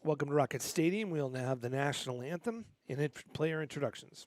Welcome to Rocket Stadium. We'll now have the national anthem and player introductions.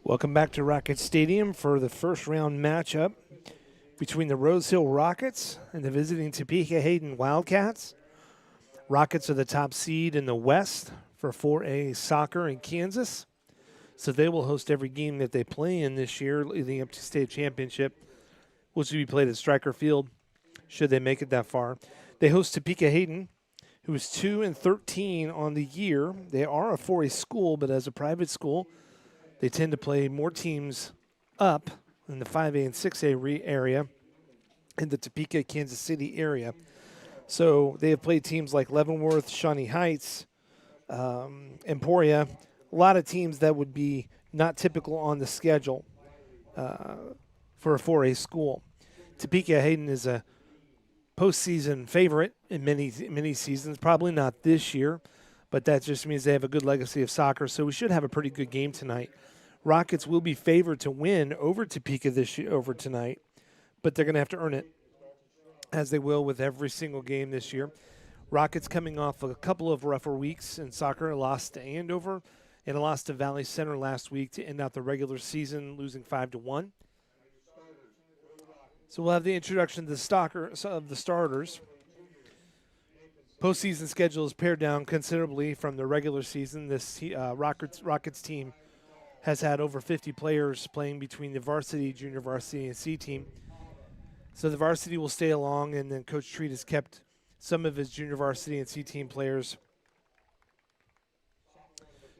Welcome back to Rocket Stadium for the first round matchup between the Rose Hill Rockets and the visiting Topeka-Hayden Wildcats. Rockets are the top seed in the West for 4A soccer in Kansas. So they will host every game that they play in this year leading up to state championship, which will be played at Stryker Field should they make it that far. They host Topeka-Hayden, who is 2-13 on the year. They are a 4A school, but as a private school, they tend to play more teams up in the 5A and 6A area in the Topeka, Kansas City area. So they have played teams like Leavenworth, Shawnee Heights, Emporia, a lot of teams that would be not typical on the schedule for a 4A school. Topeka-Hayden is a postseason favorite in many seasons, probably not this year, but that just means they have a good legacy of soccer, so we should have a pretty good game tonight. Rockets will be favored to win over Topeka over tonight, but they're going to have to earn it, as they will with every single game this year. Rockets coming off a couple of rougher weeks in soccer, a loss to Andover and a loss to Valley Center last week to end out the regular season, losing 5-1. So we'll have the introduction to the starters. Postseason schedule is pared down considerably from the regular season. This Rockets team has had over 50 players playing between the varsity, junior varsity, and C team. So the varsity will stay along, and then Coach Treat has kept some of his junior varsity and C team players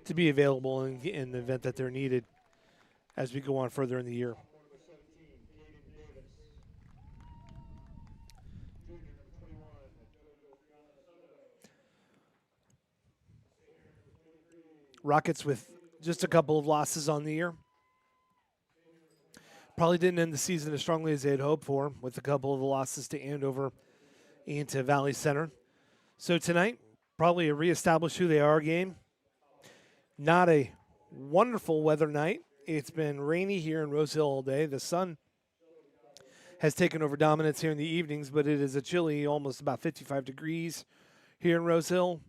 to be available in the event that they're needed as we go on further in the year. Rockets with just a couple of losses on the year. Probably didn't end the season as strongly as they had hoped for, with a couple of losses to Andover and to Valley Center. So tonight, probably a reestablish who they are game. Not a wonderful weather night. It's been rainy here in Rose Hill all day. The sun has taken over dominance here in the evenings, but it is a chilly, almost about 55 degrees here in Rose Hill.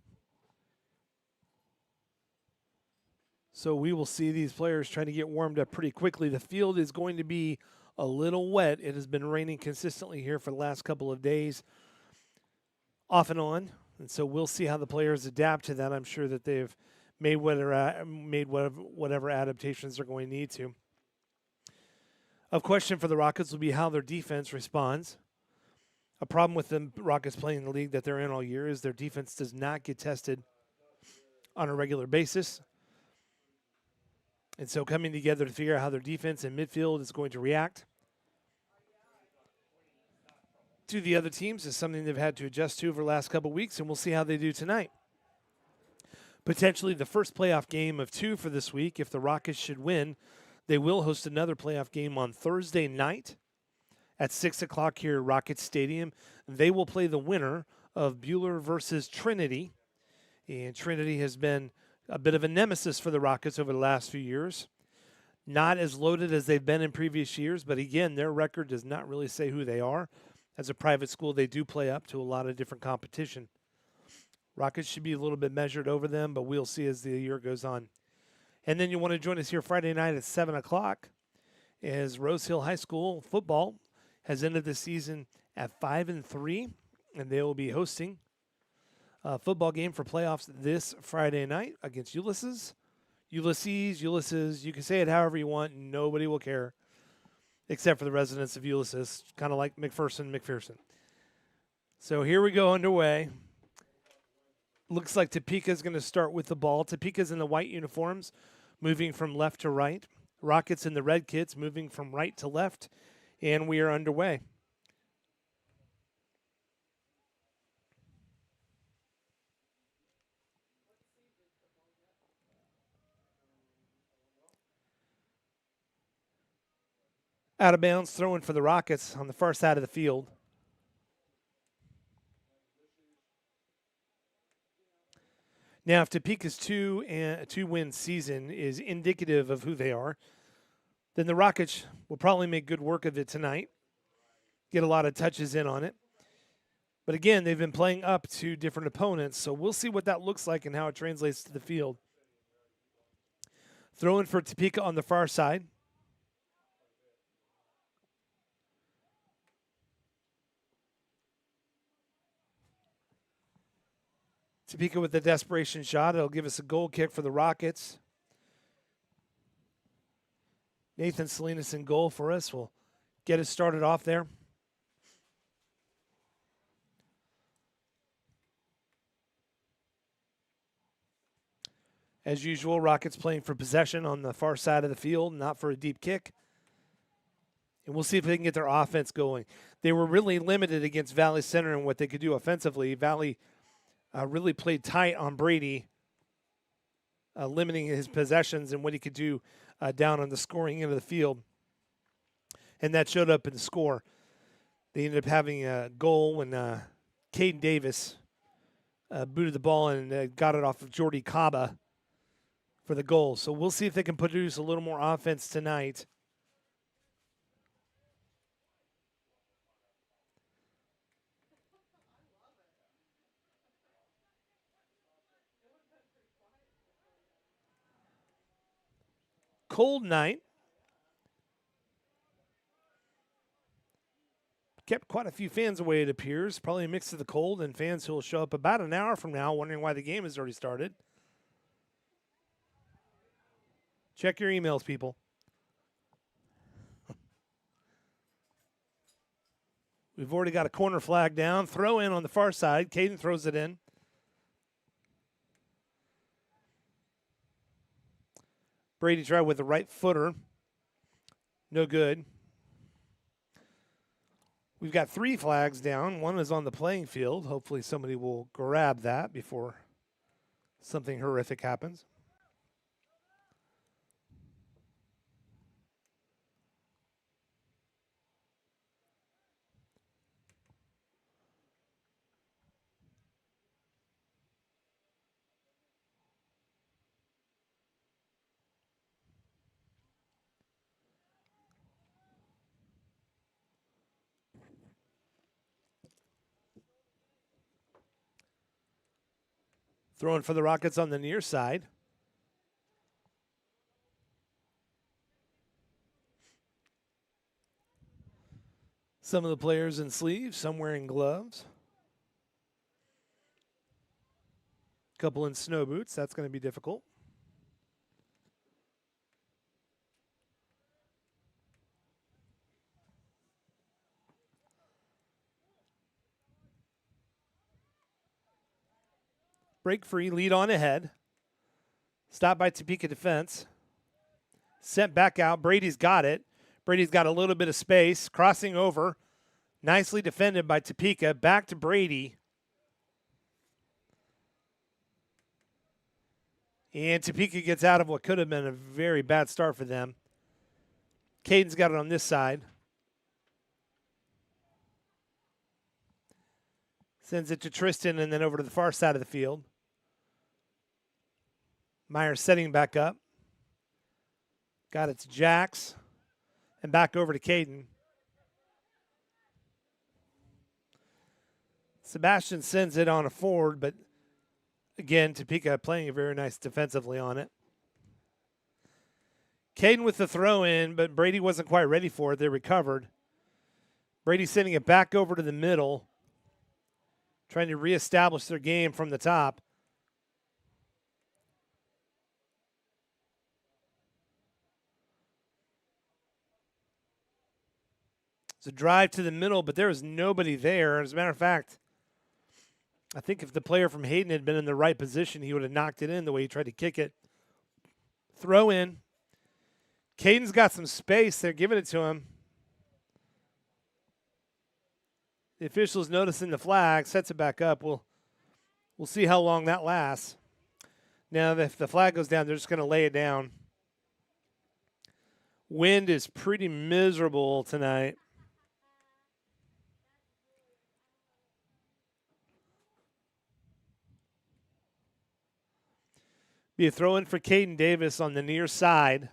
So we will see these players trying to get warmed up pretty quickly. The field is going to be a little wet. It has been raining consistently here for the last couple of days, off and on. And so we'll see how the players adapt to that. I'm sure that they've made whatever adaptations they're going to need to. A question for the Rockets will be how their defense responds. A problem with the Rockets playing the league that they're in all year is their defense does not get tested on a regular basis. And so coming together to figure out how their defense and midfield is going to react to the other teams is something they've had to adjust to over the last couple of weeks, and we'll see how they do tonight. Potentially the first playoff game of 2 for this week. If the Rockets should win, they will host another playoff game on Thursday night at 6 o'clock here at Rocket Stadium. They will play the winner of Buhler versus Trinity, and Trinity has been a bit of a nemesis for the Rockets over the last few years. Not as loaded as they've been in previous years, but again, their record does not really say who they are. As a private school, they do play up to a lot of different competition. Rockets should be a little bit measured over them, but we'll see as the year goes on. And then you want to join us here Friday night at 7 o'clock as Rose Hill High School football has ended the season at 5-3, and they will be hosting a football game for playoffs this Friday night against Ulysses. Ulysses, you can say it however you want. Nobody will care except for the residents of Ulysses, kind of like McPherson. So here we go underway. Looks like Topeka's going to start with the ball. Topeka's in the white uniforms, moving from left to right. Rockets in the red kits, moving from right to left. And we are underway. Out of bounds, throwing for the Rockets on the far side of the field. Now, if Topeka's two-win season is indicative of who they are, then the Rockets will probably make good work of it tonight, get a lot of touches in on it. But again, they've been playing up to different opponents, so we'll see what that looks like and how it translates to the field. Throwing for Topeka on the far side. Topeka with the desperation shot. It'll give us a goal kick for the Rockets. Nathan Salinas in goal for us. We'll get us started off there. As usual, Rockets playing for possession on the far side of the field, not for a deep kick. And we'll see if they can get their offense going. They were really limited against Valley Center in what they could do offensively. Valley really played tight on Brady, limiting his possessions and what he could do down on the scoring end of the field. And that showed up in the score. They ended up having a goal when Caden Davis booted the ball and got it off of Jordy Kaba for the goal. So we'll see if they can produce a little more offense tonight. Cold night. Kept quite a few fans away, it appears. Probably a mix of the cold and fans who will show up about an hour from now wondering why the game has already started. Check your emails, people. We've already got a corner flag down. Throw in on the far side. Caden throws it in. Brady tried with the right footer. No good. We've got 3 flags down. One is on the playing field. Hopefully somebody will grab that before something horrific happens. Throwing for the Rockets on the near side. Some of the players in sleeves, some wearing gloves. A couple in snow boots. That's going to be difficult. Break free, lead on ahead. Stop by Topeka defense. Sent back out. Brady's got it. Brady's got a little bit of space. Crossing over. Nicely defended by Topeka. Back to Brady. And Topeka gets out of what could have been a very bad start for them. Caden's got it on this side. Sends it to Tristan and then over to the far side of the field. Meyer setting back up. Got it to Jax. And back over to Caden. Sebastian sends it on a forward, but Again, Topeka playing very nice defensively on it. Caden with the throw in, but Brady wasn't quite ready for it. They recovered. Brady sending it back over to the middle, trying to reestablish their game from the top. It's a drive to the middle, but there was nobody there. As a matter of fact, I think if the player from Hayden had been in the right position, he would have knocked it in the way he tried to kick it. Throw in. Caden's got some space. They're giving it to him. The official's noticing the flag, sets it back up. We'll see how long that lasts. Now, if the flag goes down, they're just going to lay it down. Wind is pretty miserable tonight. Be a throw in for Caden Davis on the near side.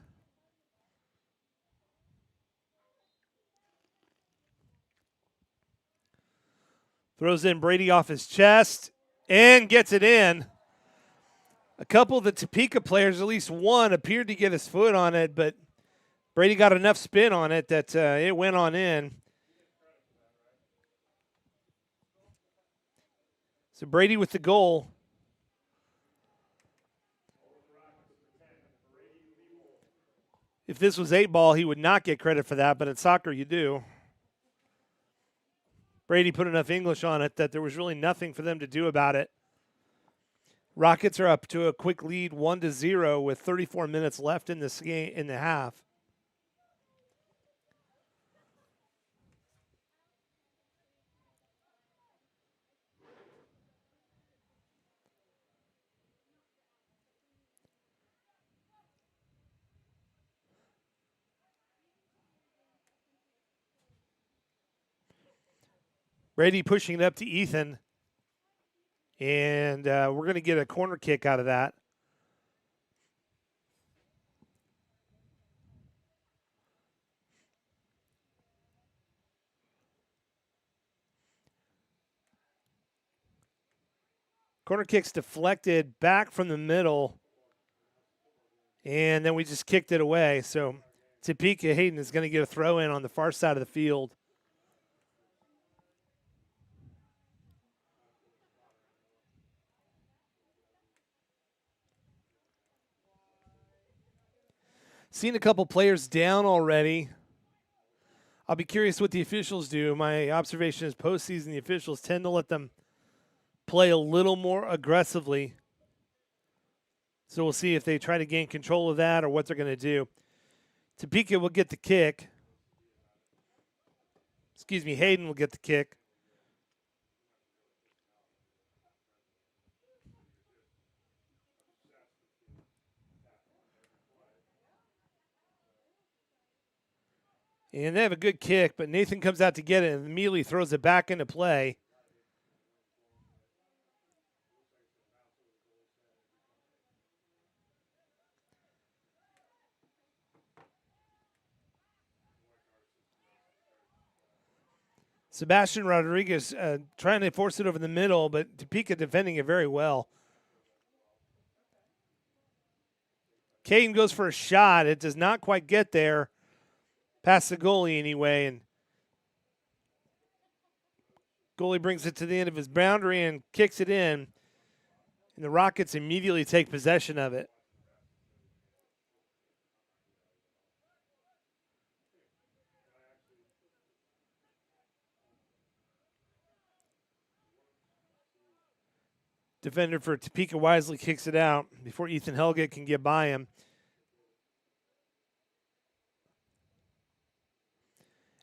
Throws in Brady off his chest and gets it in. A couple of the Topeka players, at least one, appeared to get his foot on it, but Brady got enough spin on it that it went on in. So Brady with the goal. If this was 8-ball, he would not get credit for that, but in soccer you do. Brady put enough English on it that there was really nothing for them to do about it. Rockets are up to a quick lead, 1-0, with 34 minutes left in this game in the half. Brady pushing it up to Ethan. And we're going to get a corner kick out of that. Corner kick's deflected back from the middle. And then we just kicked it away. So Topeka-Hayden is going to get a throw in on the far side of the field. Seen a couple players down already. I'll be curious what the officials do. My observation is postseason, the officials tend to let them play a little more aggressively. So we'll see if they try to gain control of that or what they're going to do. Topeka will get the kick. Hayden will get the kick. And they have a good kick, but Nathan comes out to get it and immediately throws it back into play. Sebastian Rodriguez trying to force it over the middle, but Topeka defending it very well. Caden goes for a shot. It does not quite get there. Past the goalie anyway, and goalie brings it to the end of his boundary and kicks it in, and the Rockets immediately take possession of it. Defender for Topeka wisely kicks it out before Ethan Helgett can get by him.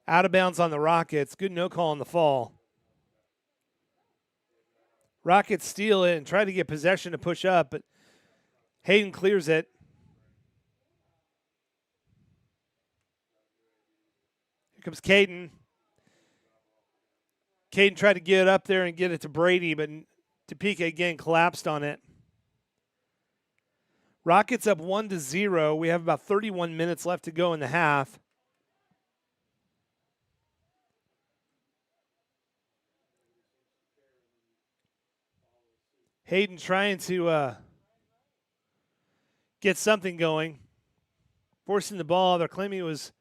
Out of bounds on the Rockets. Good no call on the fall. Rockets steal it and try to get possession to push up, but Hayden clears it. Here comes Caden. Caden tried to get it up there and get it to Brady, but Topeka again collapsed on it. Rockets up 1-0. We have about 31 minutes left to go in the half. Hayden trying to get something going, forcing the ball. They're claiming it was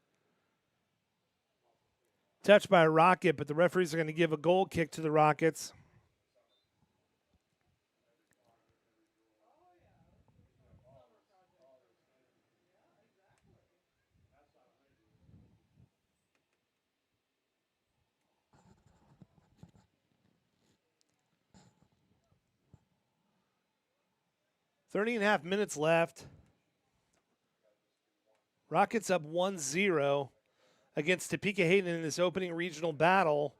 touched by a Rocket, but the referees are going to give a goal kick to the Rockets. Thirty and a half minutes left. Rockets up 1-0 against Topeka-Hayden in this opening regional battle.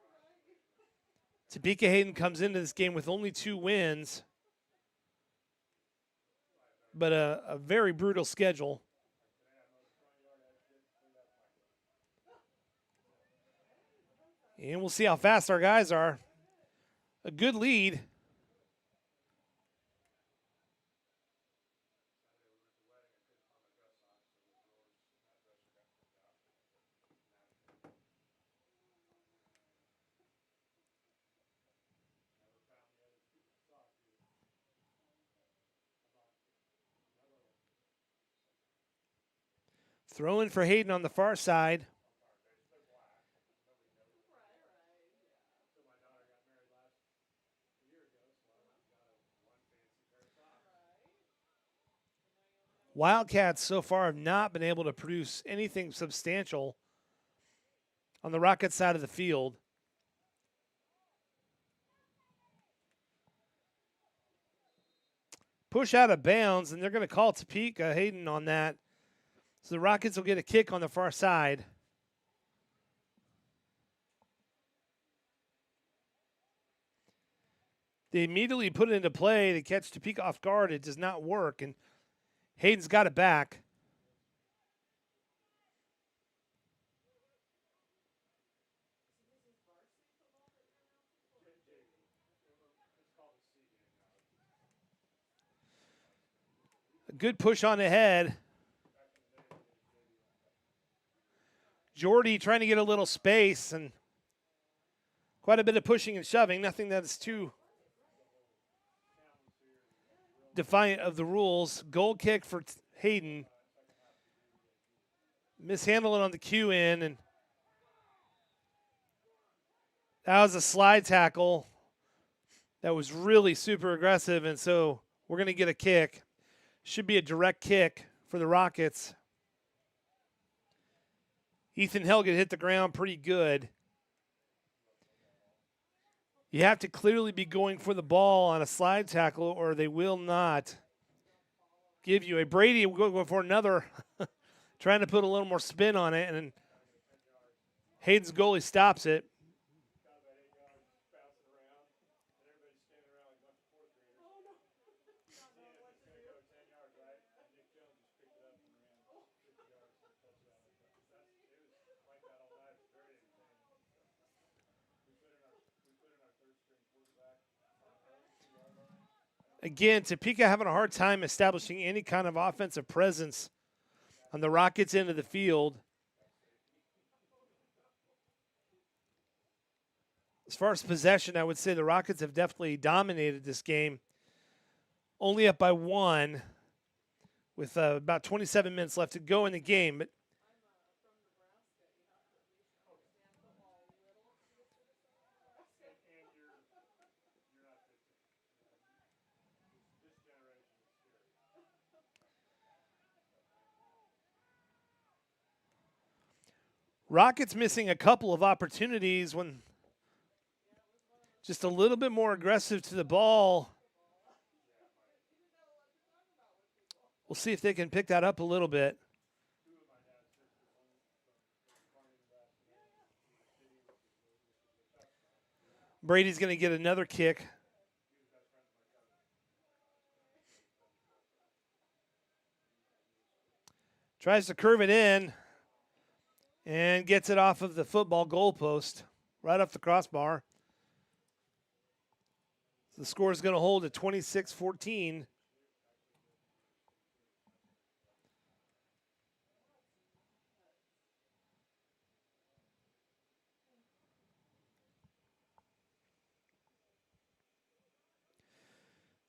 Topeka-Hayden comes into this game with only 2 wins, but a very brutal schedule. And we'll see how fast our guys are. A good lead. Throw in for Hayden on the far side. Wildcats so far have not been able to produce anything substantial on the Rockets side of the field. Push out of bounds, and they're going to call Topeka-Hayden on that. So the Rockets will get a kick on the far side. They immediately put it into play to catch Topeka off guard. It does not work, and Hayden's got it back. A good push on ahead. Jordy trying to get a little space and quite a bit of pushing and shoving. Nothing that is too defiant of the rules. Goal kick for Hayden. Mishandling on the cue in, and that was a slide tackle that was really super aggressive, and so we're going to get a kick. Should be a direct kick for the Rockets. Ethan Helget hit the ground pretty good. You have to clearly be going for the ball on a slide tackle, or they will not give you a. Brady will go for another, trying to put a little more spin on it, and Hayden's goalie stops it. Again, Topeka having a hard time establishing any kind of offensive presence on the Rockets' end of the field. As far as possession, I would say the Rockets have definitely dominated this game. Only up by 1 with about 27 minutes left to go in the game. But Rockets missing a couple of opportunities when just a little bit more aggressive to the ball. We'll see if they can pick that up a little bit. Brady's going to get another kick. Tries to curve it in and gets it off of the football goalpost, right off the crossbar. The score is going to hold at 26-14.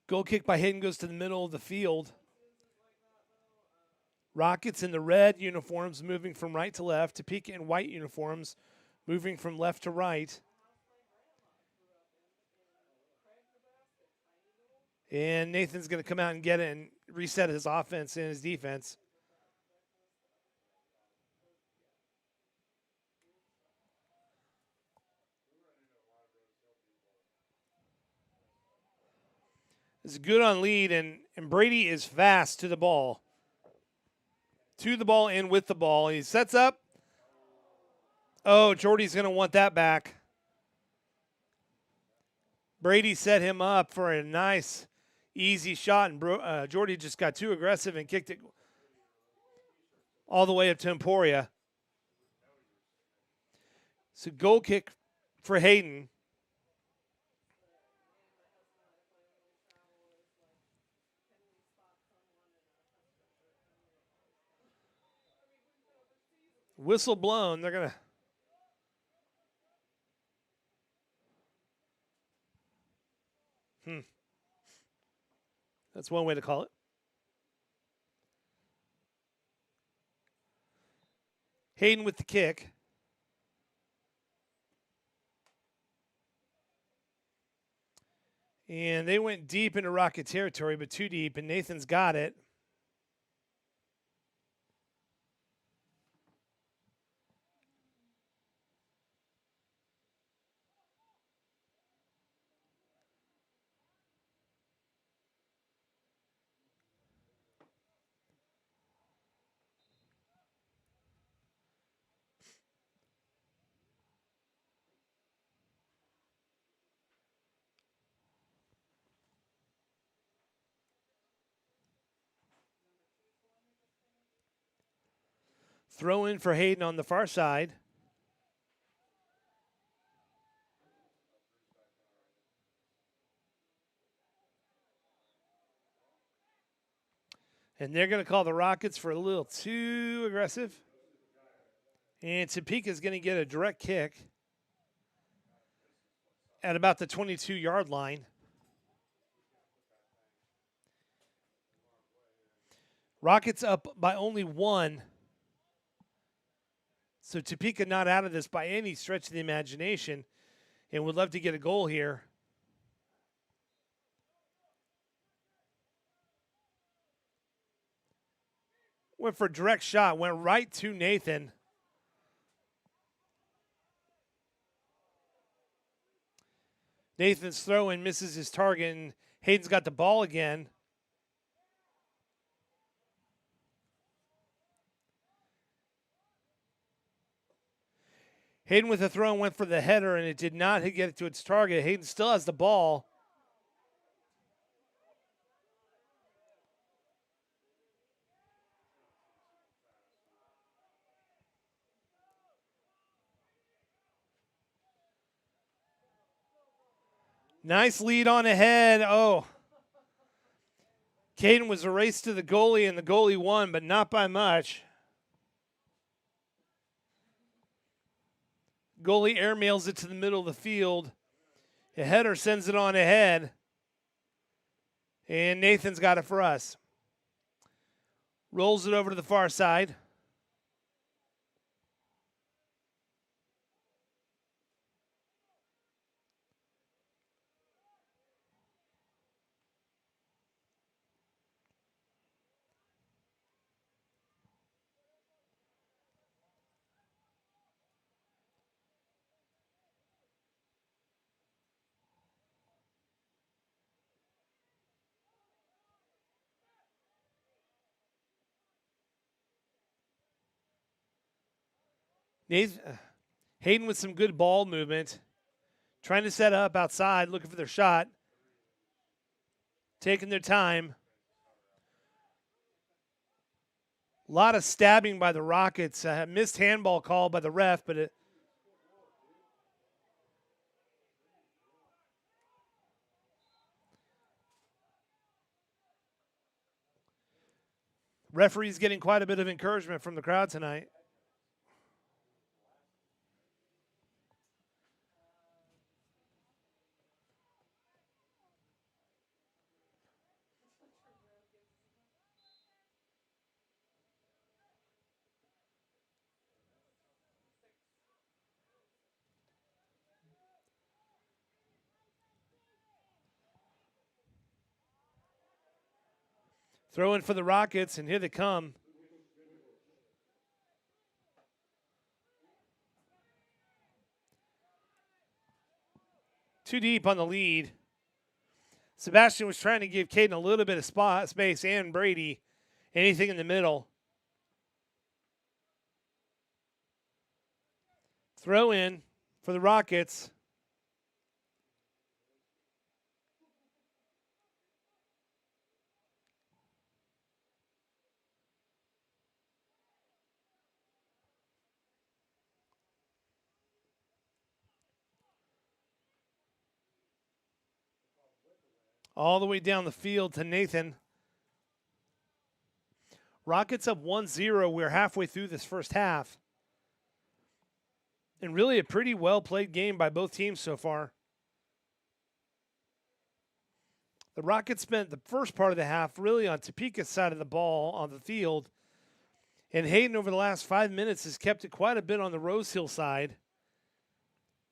Goal kick by Hayden goes to the middle of the field. Rockets in the red uniforms moving from right to left. Topeka in white uniforms moving from left to right. And Nathan's going to come out and get it and reset his offense and his defense. It's good on lead, and Brady is fast to the ball. To the ball and with the ball. He sets up. Oh, Jordy's going to want that back. Brady set him up for a nice, easy shot, and Jordy just got too aggressive and kicked it all the way up to Emporia. So goal kick for Hayden. Whistle blown. They're going to... That's one way to call it. Hayden with the kick. And they went deep into Rocket territory, but too deep, and Nathan's got it. Throw in for Hayden on the far side. And they're going to call the Rockets for a little too aggressive. And Topeka's going to get a direct kick at about the 22-yard line. Rockets up by only one. So Topeka not out of this by any stretch of the imagination and would love to get a goal here. Went for a direct shot, went right to Nathan. Nathan's throw in misses his target, and Hayden's got the ball again. Hayden with the throw and went for the header, and it did not get it to its target. Hayden still has the ball. Nice lead on ahead. Oh. Caden was erased to the goalie, and the goalie won, but not by much. Goalie airmails it to the middle of the field. The header sends it on ahead. And Nathan's got it for us. Rolls it over to the far side. Hayden with some good ball movement. Trying to set up outside, looking for their shot. Taking their time. A lot of stabbing by the Rockets. Missed handball call by the ref, but referee's getting quite a bit of encouragement from the crowd tonight. Throw in for the Rockets, and here they come. Too deep on the lead. Sebastian was trying to give Caden a little bit of space, and Brady anything in the middle. Throw in for the Rockets. All the way down the field to Nathan. Rockets up 1-0. We're halfway through this first half. And really a pretty well-played game by both teams so far. The Rockets spent the first part of the half really on Topeka's side of the ball on the field. And Hayden over the last 5 minutes has kept it quite a bit on the Rose Hill side.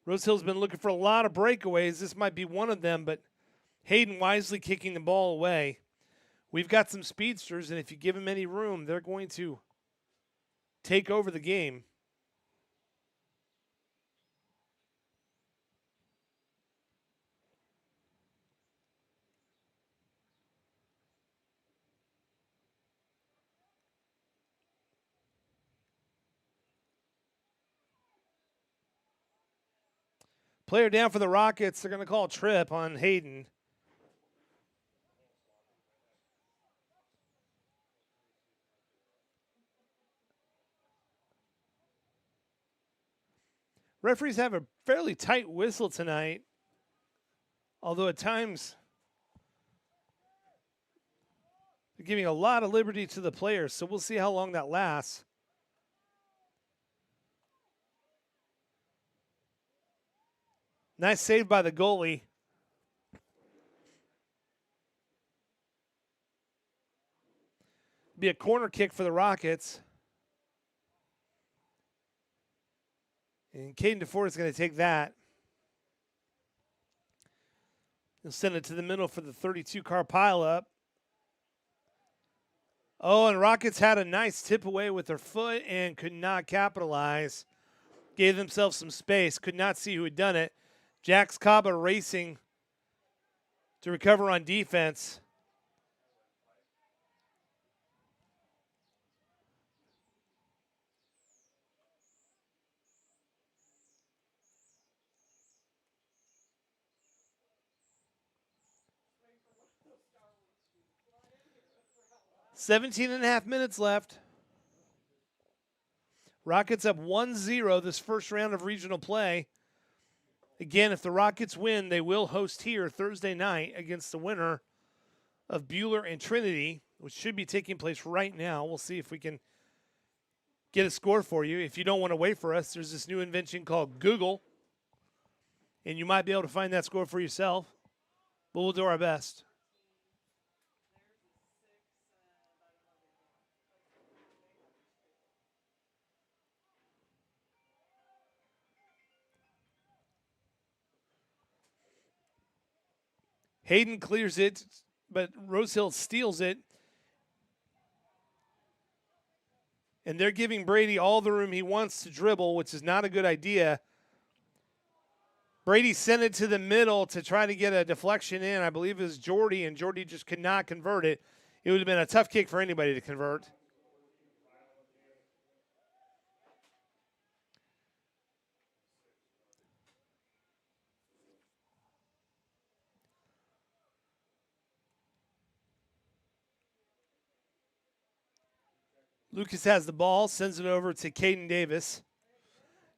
Rose Hill's been looking for a lot of breakaways. This might be one of them, but Hayden wisely kicking the ball away. We've got some speedsters, and if you give them any room, they're going to take over the game. Player down for the Rockets. They're going to call a trip on Hayden. Referees have a fairly tight whistle tonight, although at times they're giving a lot of liberty to the players, so we'll see how long that lasts. Nice save by the goalie. Be a corner kick for the Rockets. And Caden DeFord is going to take that. He'll send it to the middle for the 32-car pileup. Oh, and Rockets had a nice tip away with their foot and could not capitalize. Gave themselves some space. Could not see who had done it. Jax Kaba racing to recover on defense. Seventeen and a half minutes left. Rockets up 1-0 this first round of regional play. Again, if the Rockets win, they will host here Thursday night against the winner of Buhler and Trinity, which should be taking place right now. We'll see if we can get a score for you. If you don't want to wait for us, there's this new invention called Google, and you might be able to find that score for yourself, but we'll do our best. Hayden clears it, but Rose Hill steals it. And they're giving Brady all the room he wants to dribble, which is not a good idea. Brady sent it to the middle to try to get a deflection in. I believe it was Jordy, and Jordy just could not convert it. It would have been a tough kick for anybody to convert. Lucas has the ball, sends it over to Caden Davis.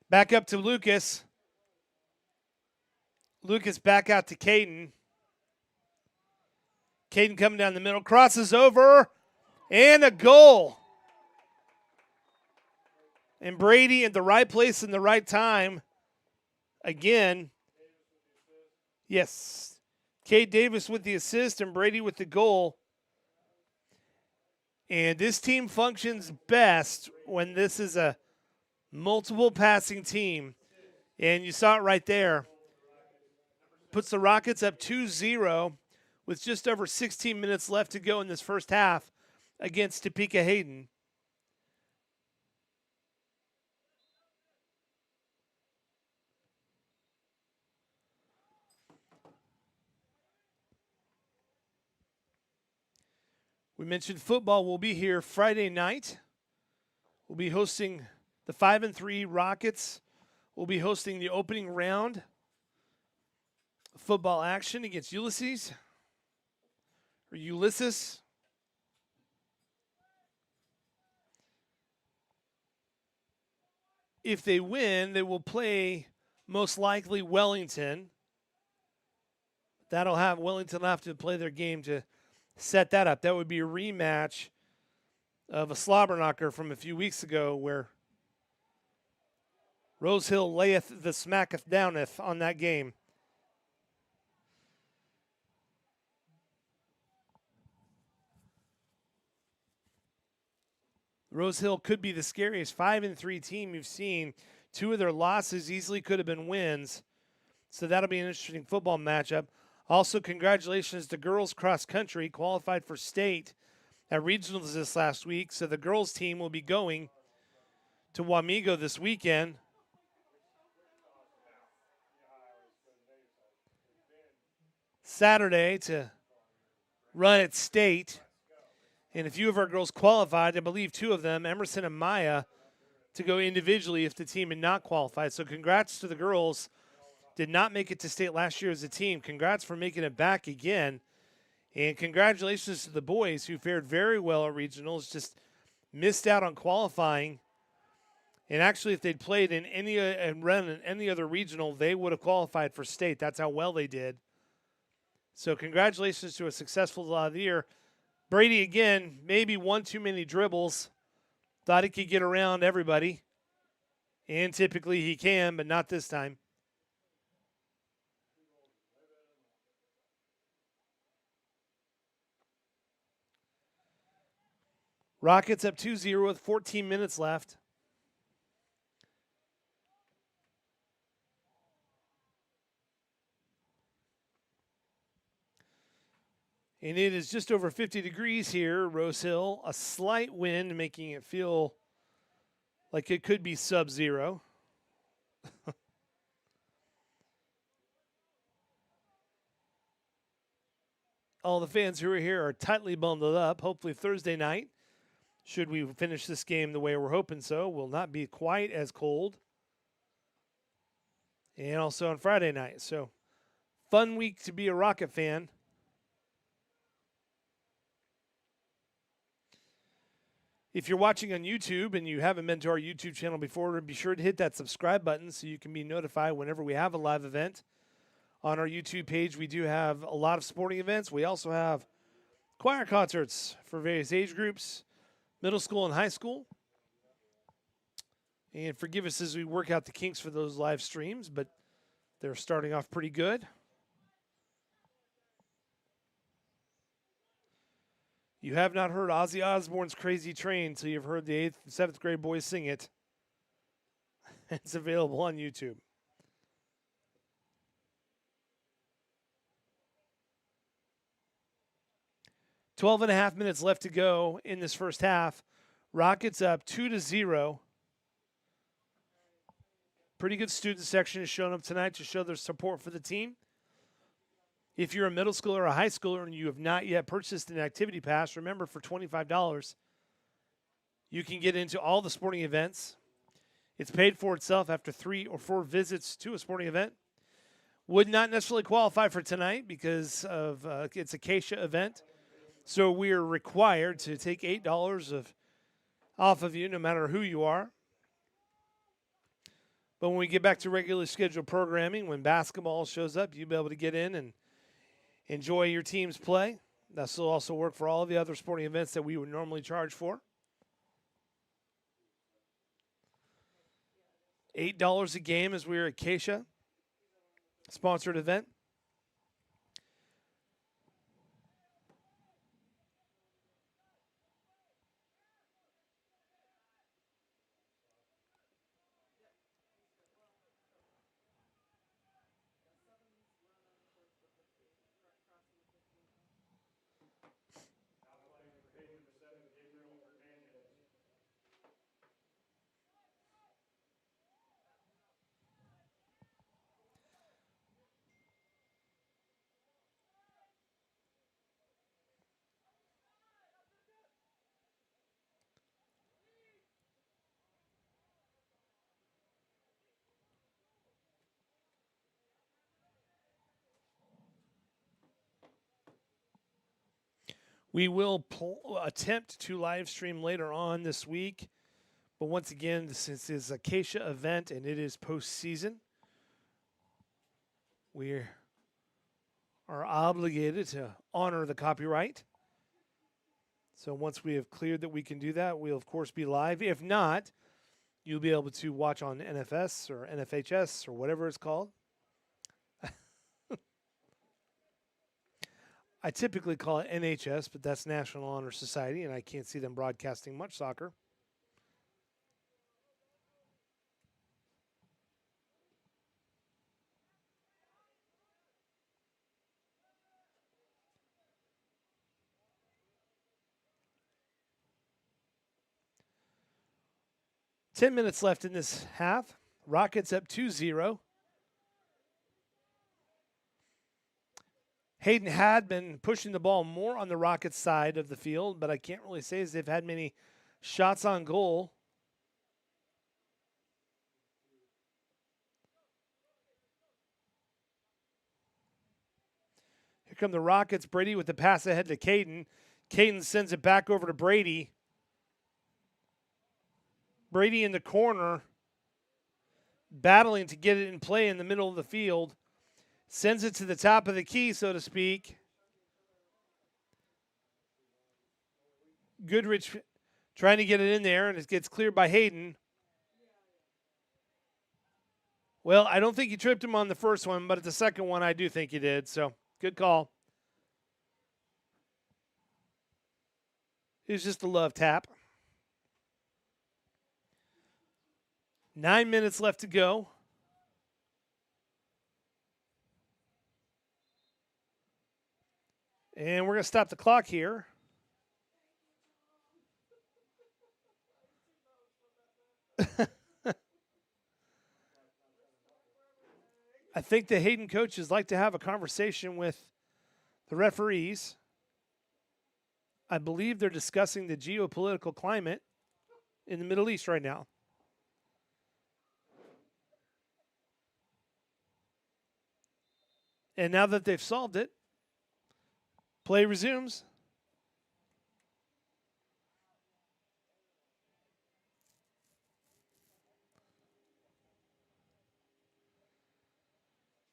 Back up to Lucas. Lucas back out to Caden. Caden coming down the middle, crosses over, and a goal. And Brady at the right place in the right time. Again, yes, Cade Davis with the assist and Brady with the goal. And this team functions best when this is a multiple passing team. And you saw it right there. Puts the Rockets up 2-0 with just over 16 minutes left to go in this first half. against Topeka-Hayden. We mentioned football will be here Friday night. We'll be hosting the 5-3 Rockets. We'll be hosting the opening round football action against Ulysses. If they win, they will play most likely Wellington. Wellington will have to play their game to set that up. That would be a rematch of a slobber knocker from a few weeks ago where Rose Hill layeth the smacketh downeth on that game. Rose Hill could be the scariest 5-3 team you've seen. Two of their losses easily could have been wins. So that'll be an interesting football matchup. Also, congratulations to girls cross country, qualified for state at regionals this last week. So the girls team will be going to Wamego this weekend. Saturday to run at state. And a few of our girls qualified, I believe two of them, Emerson and Maya, to go individually if the team had not qualified. So congrats to the girls. Did not make it to state last year as a team. Congrats for making it back again. And congratulations to the boys who fared very well at regionals, just missed out on qualifying. And actually, if they'd played in and run in any other regional, they would have qualified for state. That's how well they did. So congratulations to a successful year. Brady, again, maybe one too many dribbles. Thought he could get around everybody. And typically he can, but not this time. Rockets up 2-0 with 14 minutes left. And it is just over 50 degrees here, Rose Hill. A slight wind making it feel like it could be sub-zero. All the fans who are here are tightly bundled up. Hopefully Thursday night, should we finish this game the way we're hoping so, will not be quite as cold. And also on Friday night. So, fun week to be a Rocket fan. If you're watching on YouTube and you haven't been to our YouTube channel before, be sure to hit that subscribe button so you can be notified whenever we have a live event. On our YouTube page, we do have a lot of sporting events. We also have choir concerts for various age groups, middle school and high school. And forgive us as we work out the kinks for those live streams, but they're starting off pretty good. You have not heard Ozzy Osbourne's Crazy Train until you've heard the 8th and 7th grade boys sing it. It's available on YouTube. Twelve and a half minutes left to go in this first half. Rockets up 2-0. Pretty good student section has shown up tonight to show their support for the team. If you're a middle schooler or a high schooler and you have not yet purchased an activity pass, remember for $25, you can get into all the sporting events. It's paid for itself after 3 or 4 visits to a sporting event. Would not necessarily qualify for tonight because of it's a Acacia event. So we are required to take $8 off of you no matter who you are. But when we get back to regularly scheduled programming, when basketball shows up, you'll be able to get in and enjoy your team's play. This will also work for all of the other sporting events that we would normally charge for. $8 a game as we're at Acacia sponsored event. We will attempt to live stream later on this week. But once again, since it's a Acacia event and it is postseason, we are obligated to honor the copyright. So once we have cleared that we can do that, we'll of course be live. If not, you'll be able to watch on NFS or NFHS or whatever it's called. I typically call it NHS, but that's National Honor Society, and I can't see them broadcasting much soccer. Ten minutes left in this half. Rockets up 2-0. Hayden had been pushing the ball more on the Rockets side of the field, but I can't really say as they've had many shots on goal. Here come the Rockets. Brady with the pass ahead to Caden. Caden sends it back over to Brady. Brady in the corner, battling to get it in play in the middle of the field. Sends it to the top of the key, so to speak. Goodrich trying to get it in there, and it gets cleared by Hayden. Well, I don't think he tripped him on the first one, but at the second one, I do think he did. So, good call. It was just a love tap. 9 minutes left to go. And we're going to stop the clock here. I think the Hayden coaches like to have a conversation with the referees. I believe they're discussing the geopolitical climate in the Middle East right now. And now that they've solved it, play resumes.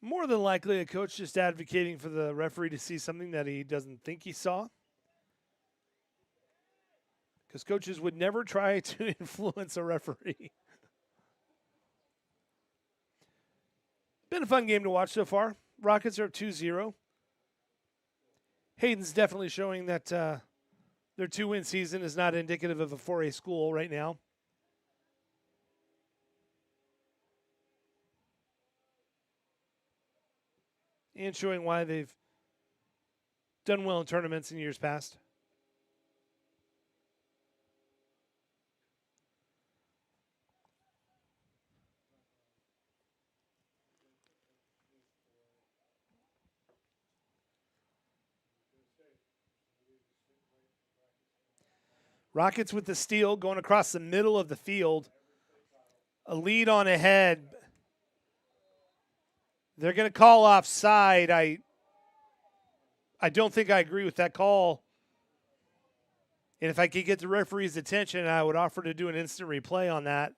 More than likely, a coach just advocating for the referee to see something that he doesn't think he saw. Because coaches would never try to influence a referee. Been a fun game to watch so far. Rockets are up 2-0. Hayden's definitely showing that their 2-win season is not indicative of a 4A school right now. And showing why they've done well in tournaments in years past. Rockets with the steal going across the middle of the field. A lead on ahead. They're going to call offside. I don't think I agree with that call. And if I could get the referee's attention, I would offer to do an instant replay on that.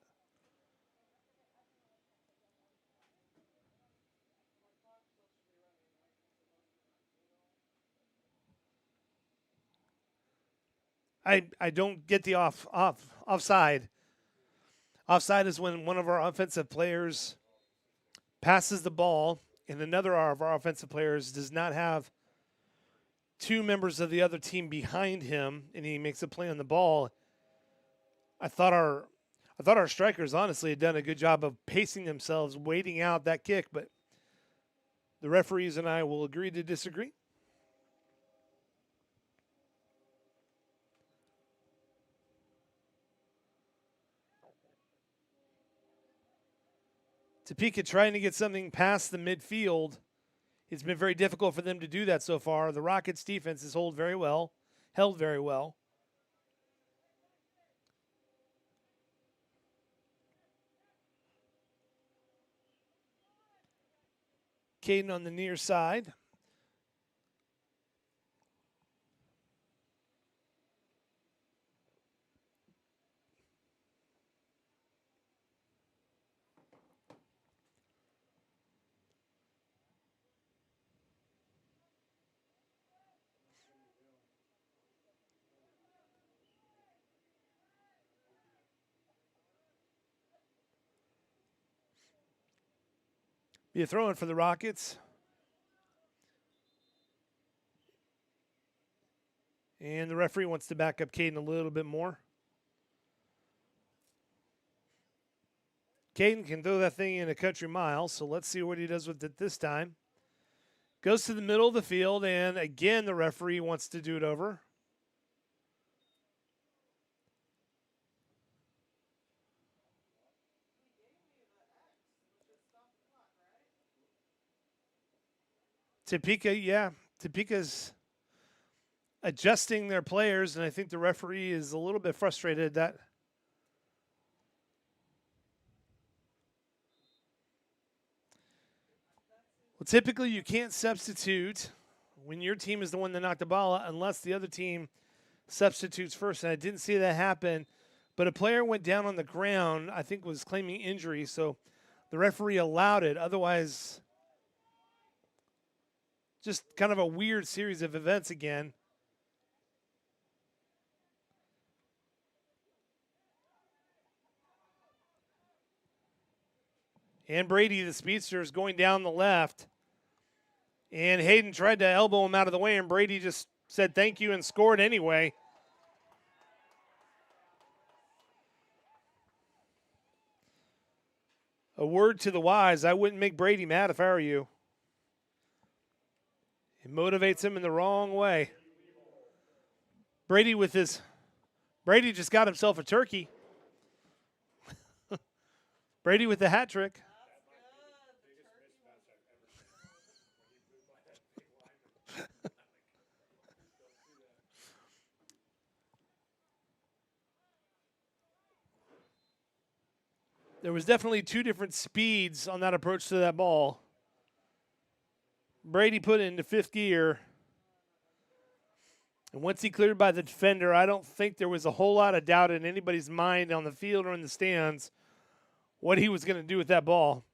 I don't get the offside. Offside is when one of our offensive players passes the ball and another of our offensive players does not have two members of the other team behind him and he makes a play on the ball. I thought our strikers honestly had done a good job of pacing themselves, waiting out that kick, but the referees and I will agree to disagree. Topeka trying to get something past the midfield. It's been very difficult for them to do that so far. The Rockets defense has held very well. Caden on the near side. Be a throw-in for the Rockets. And the referee wants to back up Caden a little bit more. Caden can throw that thing in a country mile, so let's see what he does with it this time. Goes to the middle of the field, and again the referee wants to do it over. Topeka, yeah. Topeka's adjusting their players, and I think the referee is a little bit frustrated that well, typically you can't substitute when your team is the one that knocked the ball out unless the other team substitutes first, and I didn't see that happen. But a player went down on the ground, I think was claiming injury, so the referee allowed it. Otherwise, just kind of a weird series of events again. And Brady, the speedster, is going down the left. And Hayden tried to elbow him out of the way, and Brady just said thank you and scored anyway. A word to the wise, I wouldn't make Brady mad if I were you. It motivates him in the wrong way. Brady just got himself a turkey. Brady with the hat trick. There was definitely two different speeds on that approach to that ball. Brady put it into fifth gear. And once he cleared by the defender, I don't think there was a whole lot of doubt in anybody's mind on the field or in the stands what he was going to do with that ball.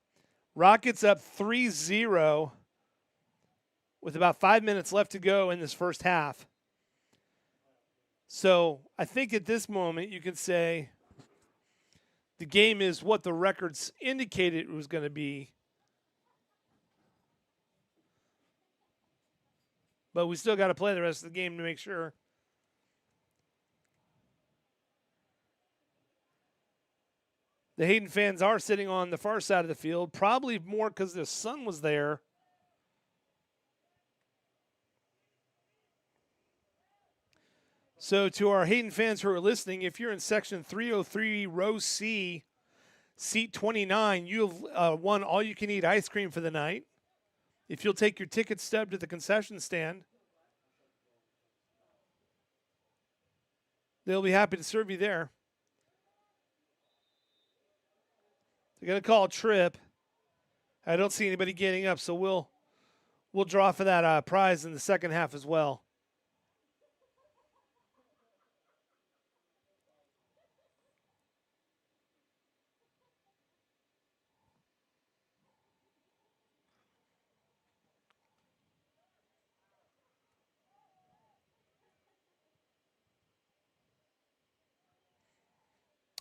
Rockets up 3-0 with about 5 minutes left to go in this first half. So I think at this moment you can say the game is what the records indicated it was going to be. But we still got to play the rest of the game to make sure. The Hayden fans are sitting on the far side of the field, probably more because the sun was there. So to our Hayden fans who are listening, if you're in section 303, row C, seat 29, you've won all-you-can-eat ice cream for the night. If you'll take your ticket stub to the concession stand, they'll be happy to serve you there. They're going to call a trip. I don't see anybody getting up, so we'll draw for that prize in the second half as well.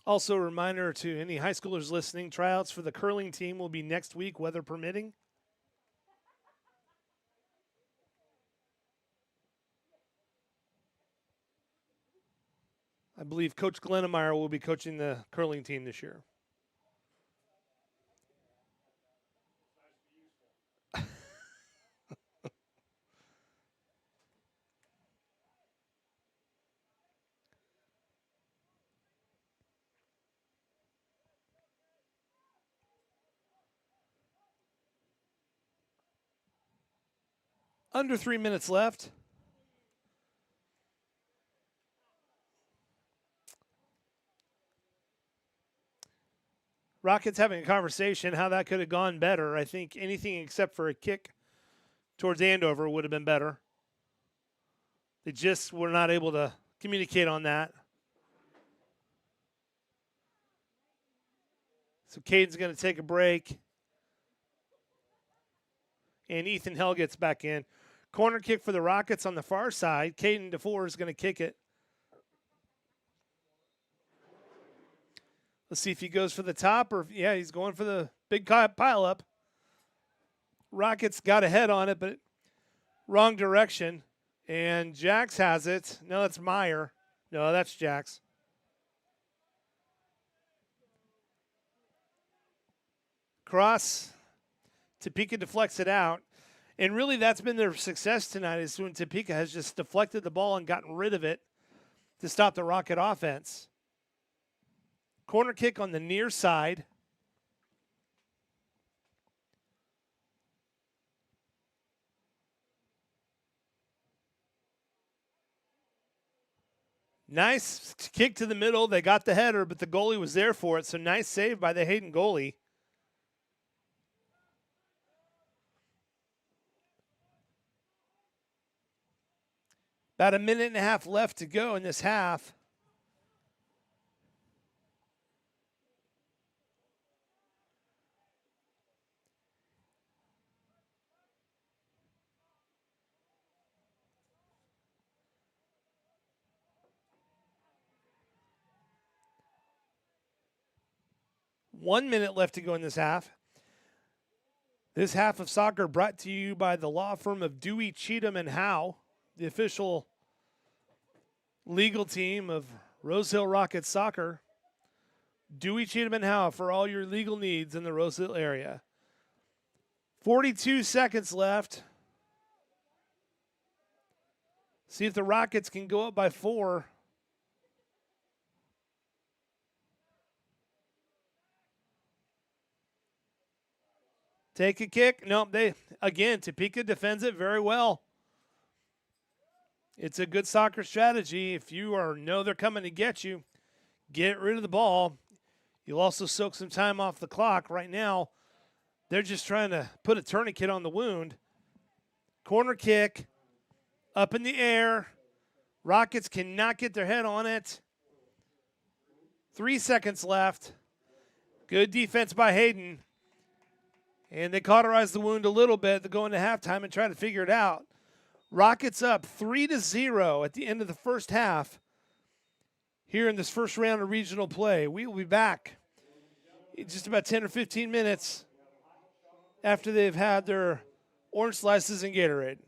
Also, a reminder to any high schoolers listening, tryouts for the curling team will be next week, weather permitting. I believe Coach Glennemeyer will be coaching the curling team this year. Under 3 minutes left. Rockets having a conversation how that could have gone better. I think anything except for a kick towards Andover would have been better. They just were not able to communicate on that. So Caden's going to take a break. And Ethan Hell gets back in. Corner kick for the Rockets on the far side. Caden DeFore is going to kick it. Let's see if he goes for the top or, yeah, he's going for the big pile up. Rockets got ahead on it, but wrong direction. And Jax has it. No, that's Meyer. No, that's Jax. Cross. Topeka deflects it out. And really, that's been their success tonight, is when Topeka has just deflected the ball and gotten rid of it to stop the Rocket offense. Corner kick on the near side. Nice kick to the middle. They got the header, but the goalie was there for it. So nice save by the Hayden goalie. About a minute and a half left to go in this half. One minute left to go in this half. This half of soccer brought to you by the law firm of Dewey, Cheatham, and Howe, the official legal team of Rosehill Rockets soccer. Dewey, Cheatham, and Howe for all your legal needs in the Rosehill area. 42 seconds left. See if the Rockets can go up by 4. Take a kick. No, Topeka defends it very well. It's a good soccer strategy. If you know they're coming to get you, get rid of the ball. You'll also soak some time off the clock. Right now, they're just trying to put a tourniquet on the wound. Corner kick, up in the air. Rockets cannot get their head on it. 3 seconds left. Good defense by Hayden. And they cauterized the wound a little bit to go into halftime and try to figure it out. Rockets up 3-0 at the end of the first half here in this first round of regional play. We will be back in just about 10 or 15 minutes after they've had their orange slices and Gatorade.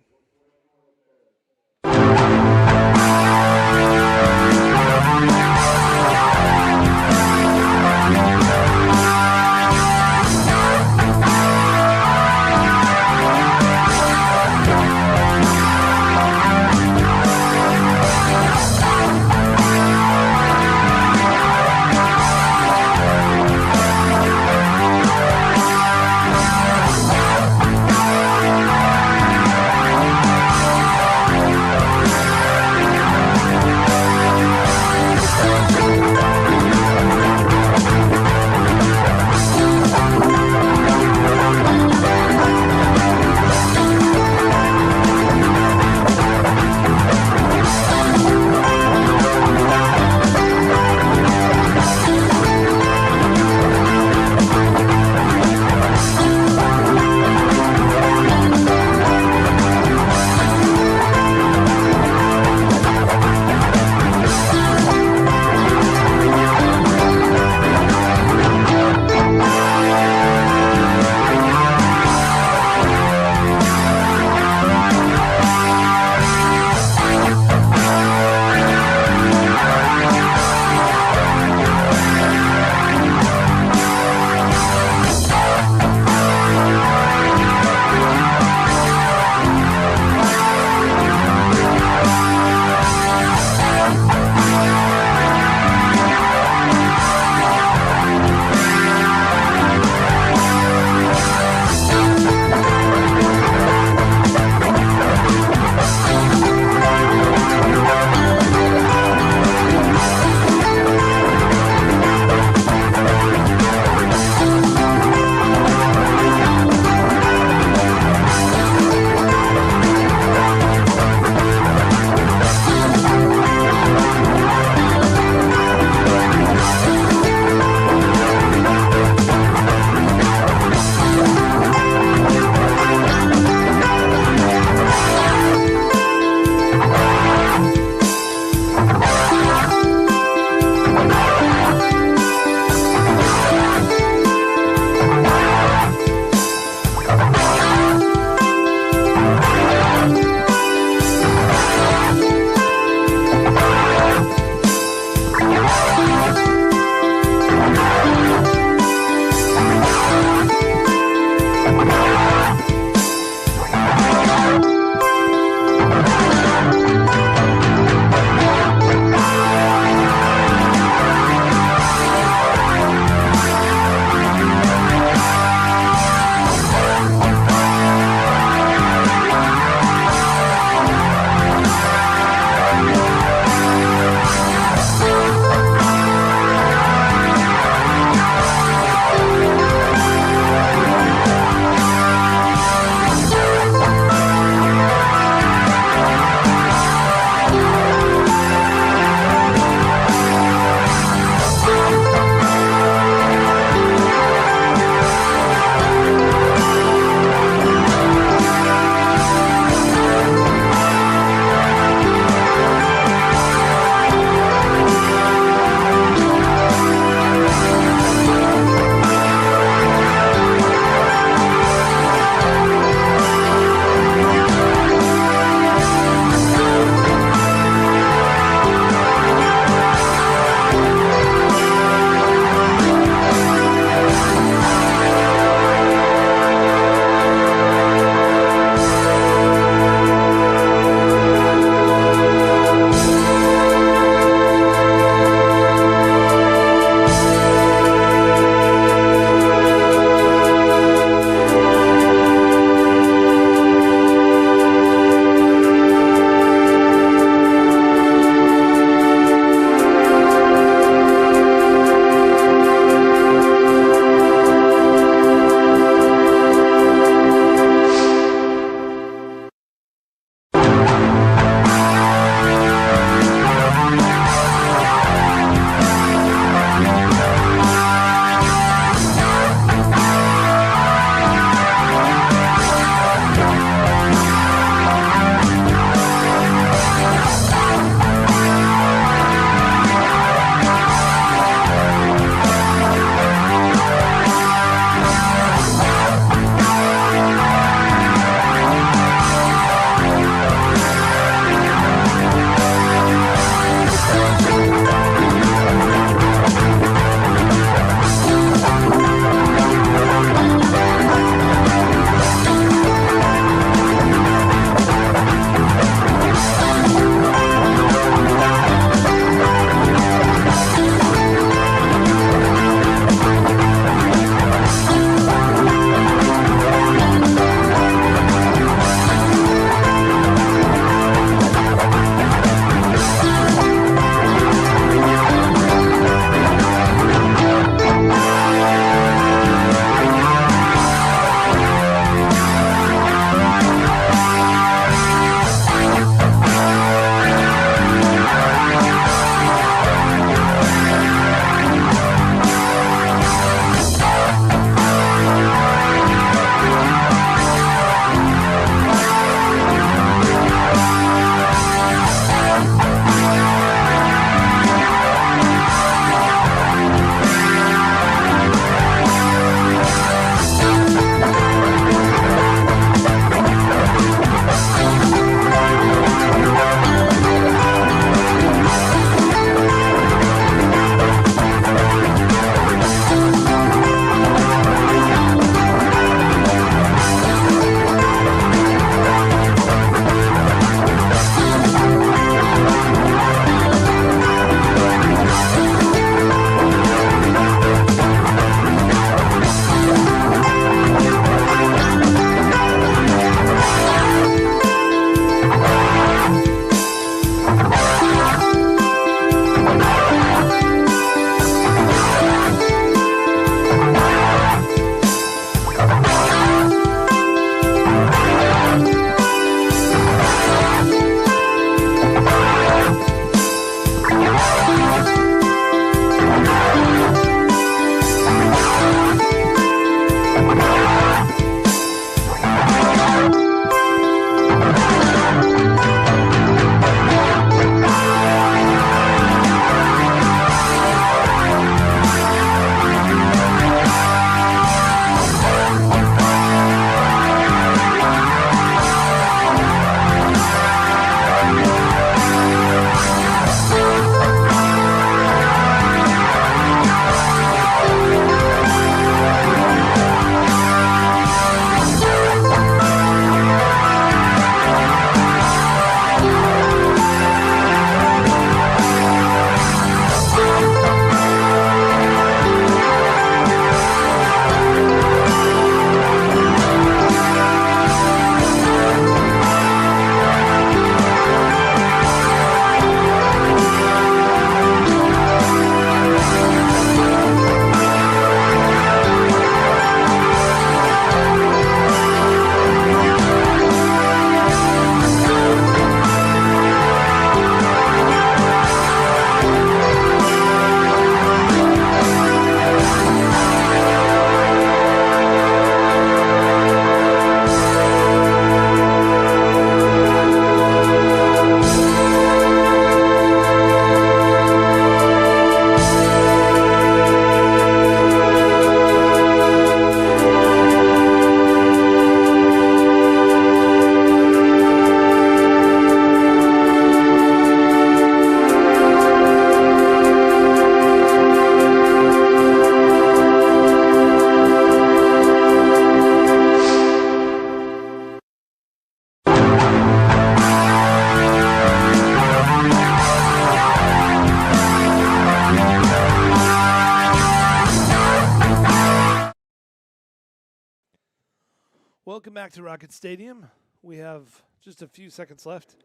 Welcome back to Rocket Stadium. We have just a few seconds left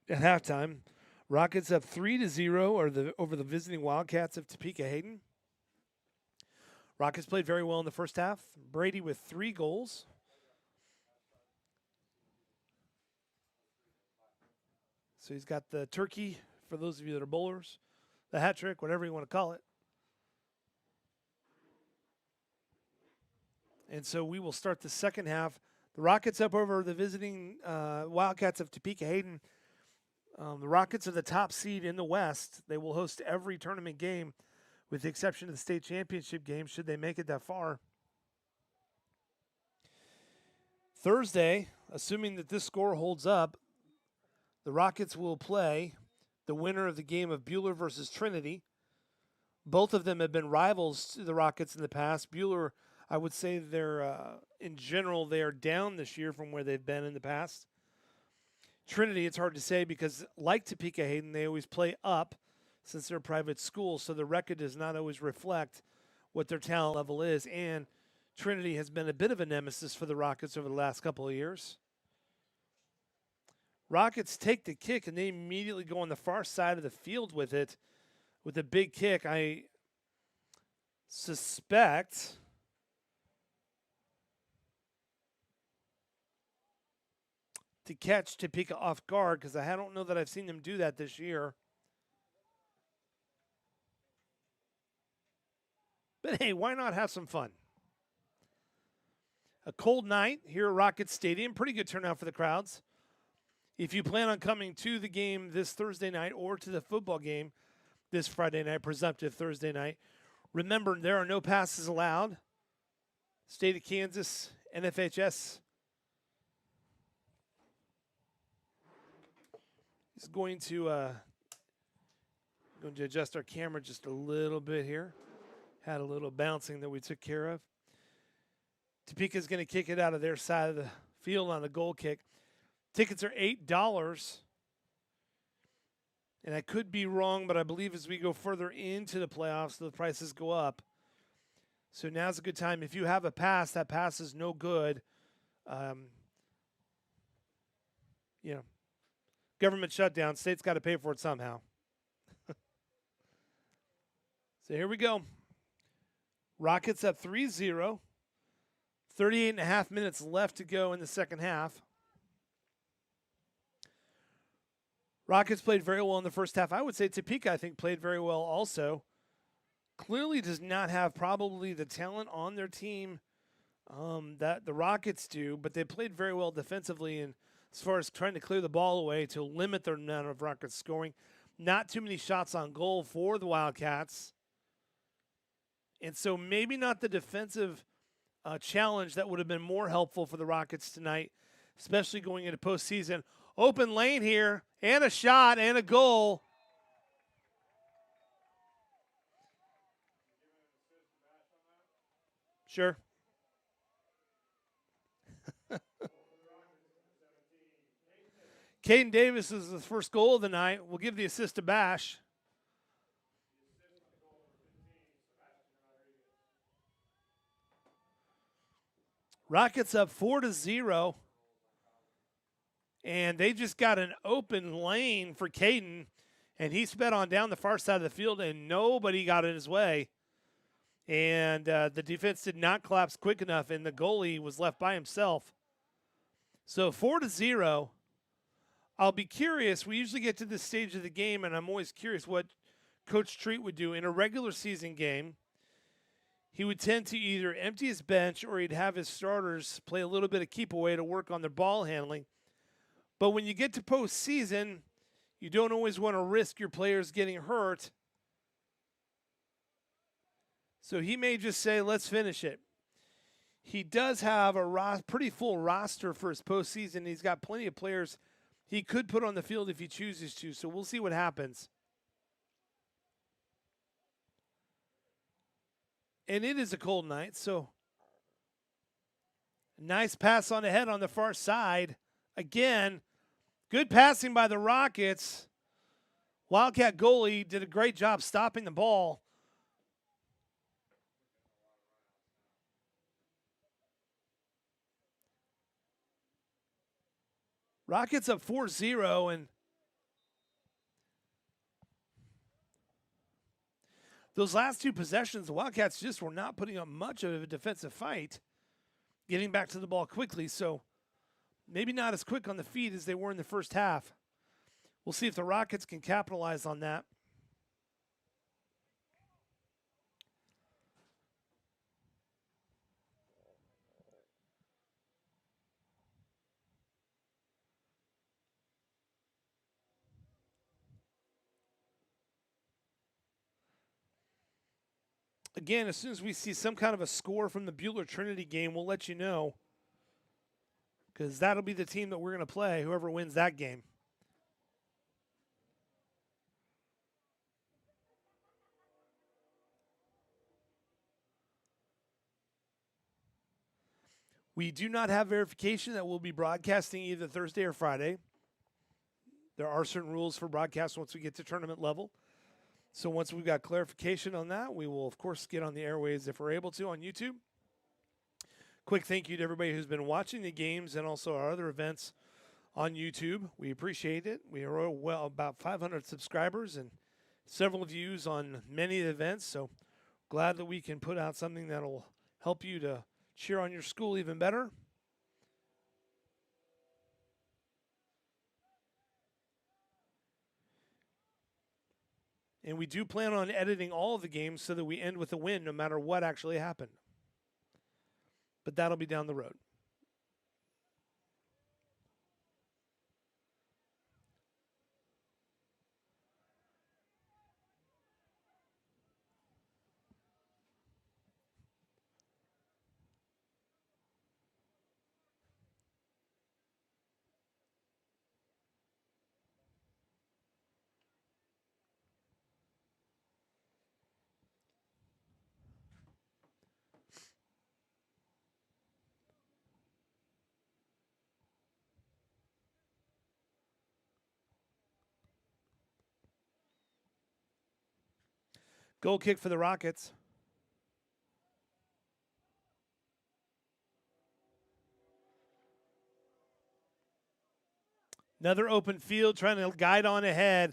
at halftime. Rockets up 3-0 over the visiting Wildcats of Topeka-Hayden. Rockets played very well in the first half. Brady with 3 goals. So he's got the turkey, for those of you that are bowlers, the hat trick, whatever you want to call it. And so we will start the second half. The Rockets up over the visiting Wildcats of Topeka-Hayden. The Rockets are the top seed in the West. They will host every tournament game with the exception of the state championship game, should they make it that far. Thursday, assuming that this score holds up, the Rockets will play the winner of the game of Buhler versus Trinity. Both of them have been rivals to the Rockets in the past. Buhler, I would say in general, they are down this year from where they've been in the past. Trinity, it's hard to say because like Topeka-Hayden, they always play up since they're a private school, so the record does not always reflect what their talent level is. And Trinity has been a bit of a nemesis for the Rockets over the last couple of years. Rockets take the kick, and they immediately go on the far side of the field with it, with a big kick. I suspect to catch Topeka off guard because I don't know that I've seen them do that this year. But hey, why not have some fun? A cold night here at Rocket Stadium. Pretty good turnout for the crowds. If you plan on coming to the game this Thursday night or to the football game this Friday night, presumptive Thursday night, remember there are no passes allowed. State of Kansas, NFHS is going to adjust our camera just a little bit here. Had a little bouncing that we took care of. Topeka's going to kick it out of their side of the field on a goal kick. Tickets are $8. And I could be wrong, but I believe as we go further into the playoffs, the prices go up. So now's a good time. If you have a pass, that pass is no good. Government shutdown. State's got to pay for it somehow. So here we go. Rockets up 3-0. 38.5 minutes left to go in the second half. Rockets played very well in the first half. I would say Topeka, I think, played very well also. Clearly does not have probably the talent on their team that the Rockets do, but they played very well defensively and as far as trying to clear the ball away to limit their amount of Rockets scoring. Not too many shots on goal for the Wildcats. And so maybe not the defensive challenge that would have been more helpful for the Rockets tonight, especially going into postseason. Open lane here, and a shot, and a goal. Sure. Caden Davis is the first goal of the night. We'll give the assist to Bash. Rockets up 4-0. And they just got an open lane for Caden. And he sped on down the far side of the field, and nobody got in his way. And the defense did not collapse quick enough, and the goalie was left by himself. So 4-0. I'll be curious. We usually get to this stage of the game, and I'm always curious what Coach Treat would do in a regular season game. He would tend to either empty his bench or he'd have his starters play a little bit of keep away to work on their ball handling. But when you get to postseason, you don't always want to risk your players getting hurt. So he may just say, let's finish it. He does have a pretty full roster for his postseason. He's got plenty of players he could put on the field if he chooses to. So we'll see what happens. And it is a cold night, so nice pass on ahead on the far side. Again, good passing by the Rockets. Wildcat goalie did a great job stopping the ball. Rockets up 4-0, and those last two possessions, the Wildcats just were not putting up much of a defensive fight, getting back to the ball quickly, so maybe not as quick on the feet as they were in the first half. We'll see if the Rockets can capitalize on that. Again, as soon as we see some kind of a score from the Bueller Trinity game, we'll let you know, because that'll be the team that we're going to play, whoever wins that game. We do not have verification that we'll be broadcasting either Thursday or Friday. There are certain rules for broadcast once we get to tournament level. So once we've got clarification on that, we will, of course, get on the airwaves if we're able to on YouTube. Quick thank you to everybody who's been watching the games and also our other events on YouTube. We appreciate it. We are about 500 subscribers and several views on many of the events. So glad that we can put out something that'll help you to cheer on your school even better. And we do plan on editing all of the games so that we end with a win no matter what actually happened. But that'll be down the road. Goal kick for the Rockets. Another open field trying to guide on ahead.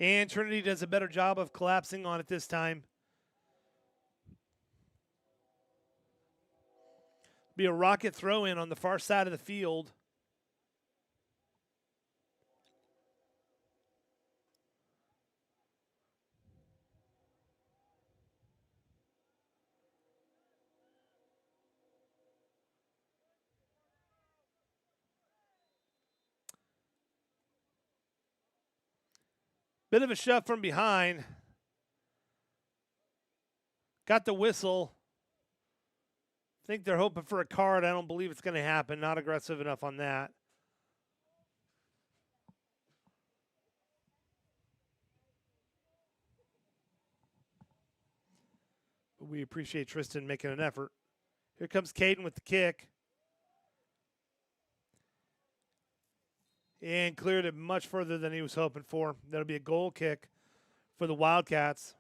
And Trinity does a better job of collapsing on it this time. Be a Rocket throw in on the far side of the field. Bit of a shove from behind. Got the whistle. Think they're hoping for a card. I don't believe it's going to happen. Not aggressive enough on that. But we appreciate Tristan making an effort. Here comes Caden with the kick. And cleared it much further than he was hoping for. That'll be a goal kick for the Wildcats.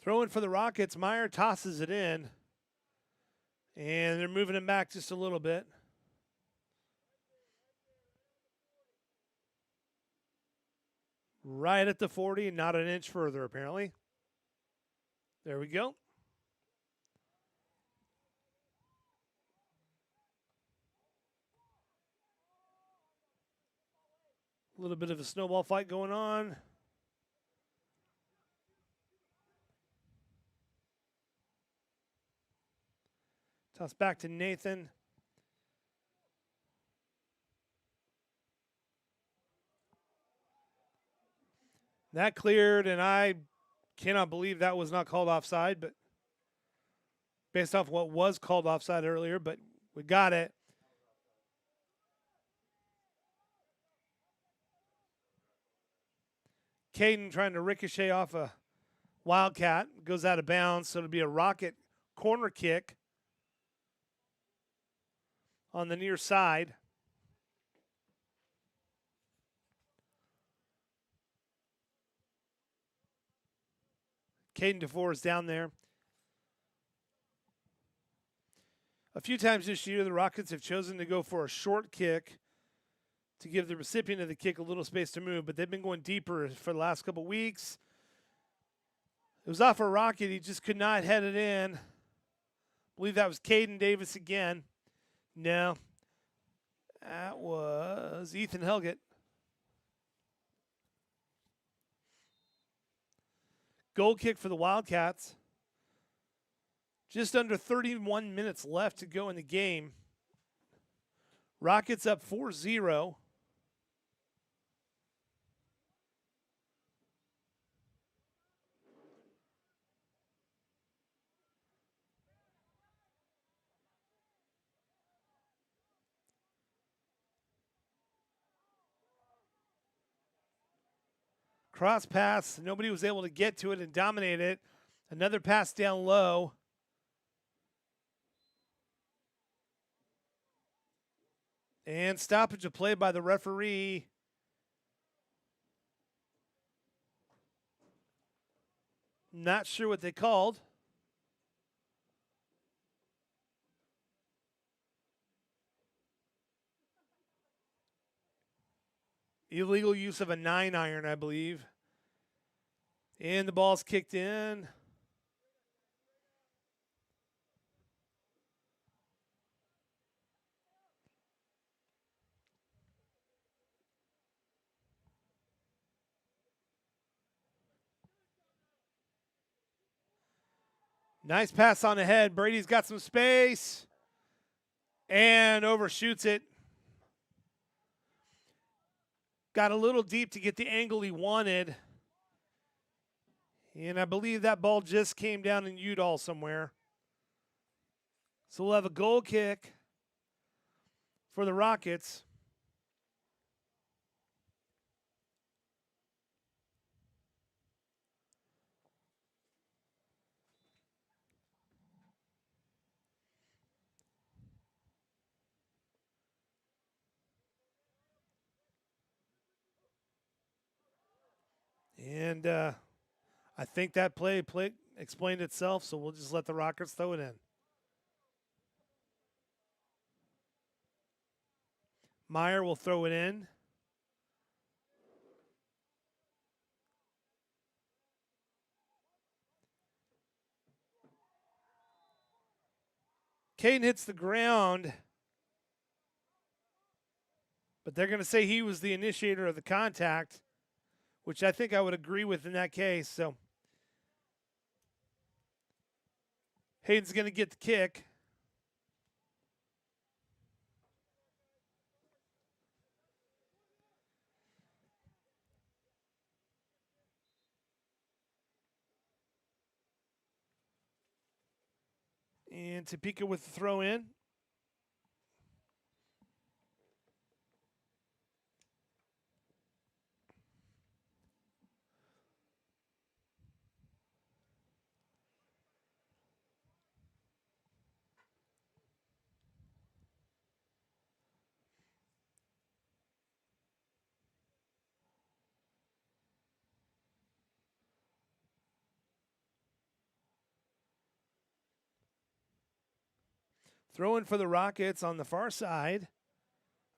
Throwing for the Rockets. Meyer tosses it in. And they're moving him back just a little bit. Right at the 40, not an inch further, apparently. There we go. A little bit of a snowball fight going on. Toss back to Nathan. That cleared, and I cannot believe that was not called offside, but based off what was called offside earlier, but we got it. Caden trying to ricochet off a Wildcat, goes out of bounds, so it'll be a Rocket corner kick on the near side. Caden DeFore is down there. A few times this year, the Rockets have chosen to go for a short kick to give the recipient of the kick a little space to move, but they've been going deeper for the last couple weeks. It was off a Rocket. He just could not head it in. I believe that was Caden Davis again. No. That was Ethan Helgett. Goal kick for the Wildcats. Just under 31 minutes left to go in the game. Rockets up 4-0. Cross pass. Nobody was able to get to it and dominate it. Another pass down low. And stoppage of play by the referee. Not sure what they called. Illegal use of a 9-iron, I believe. And the ball's kicked in. Nice pass on ahead. Brady's got some space and overshoots it. Got a little deep to get the angle he wanted. And I believe that ball just came down in Udall somewhere. So we'll have a goal kick for the Rockets. And I think that play explained itself, so we'll just let the Rockets throw it in. Meyer will throw it in. Caden hits the ground, but they're going to say he was the initiator of the contact, which I think I would agree with in that case. So Hayden's going to get the kick. And Topeka with the throw in. Throw in for the Rockets on the far side.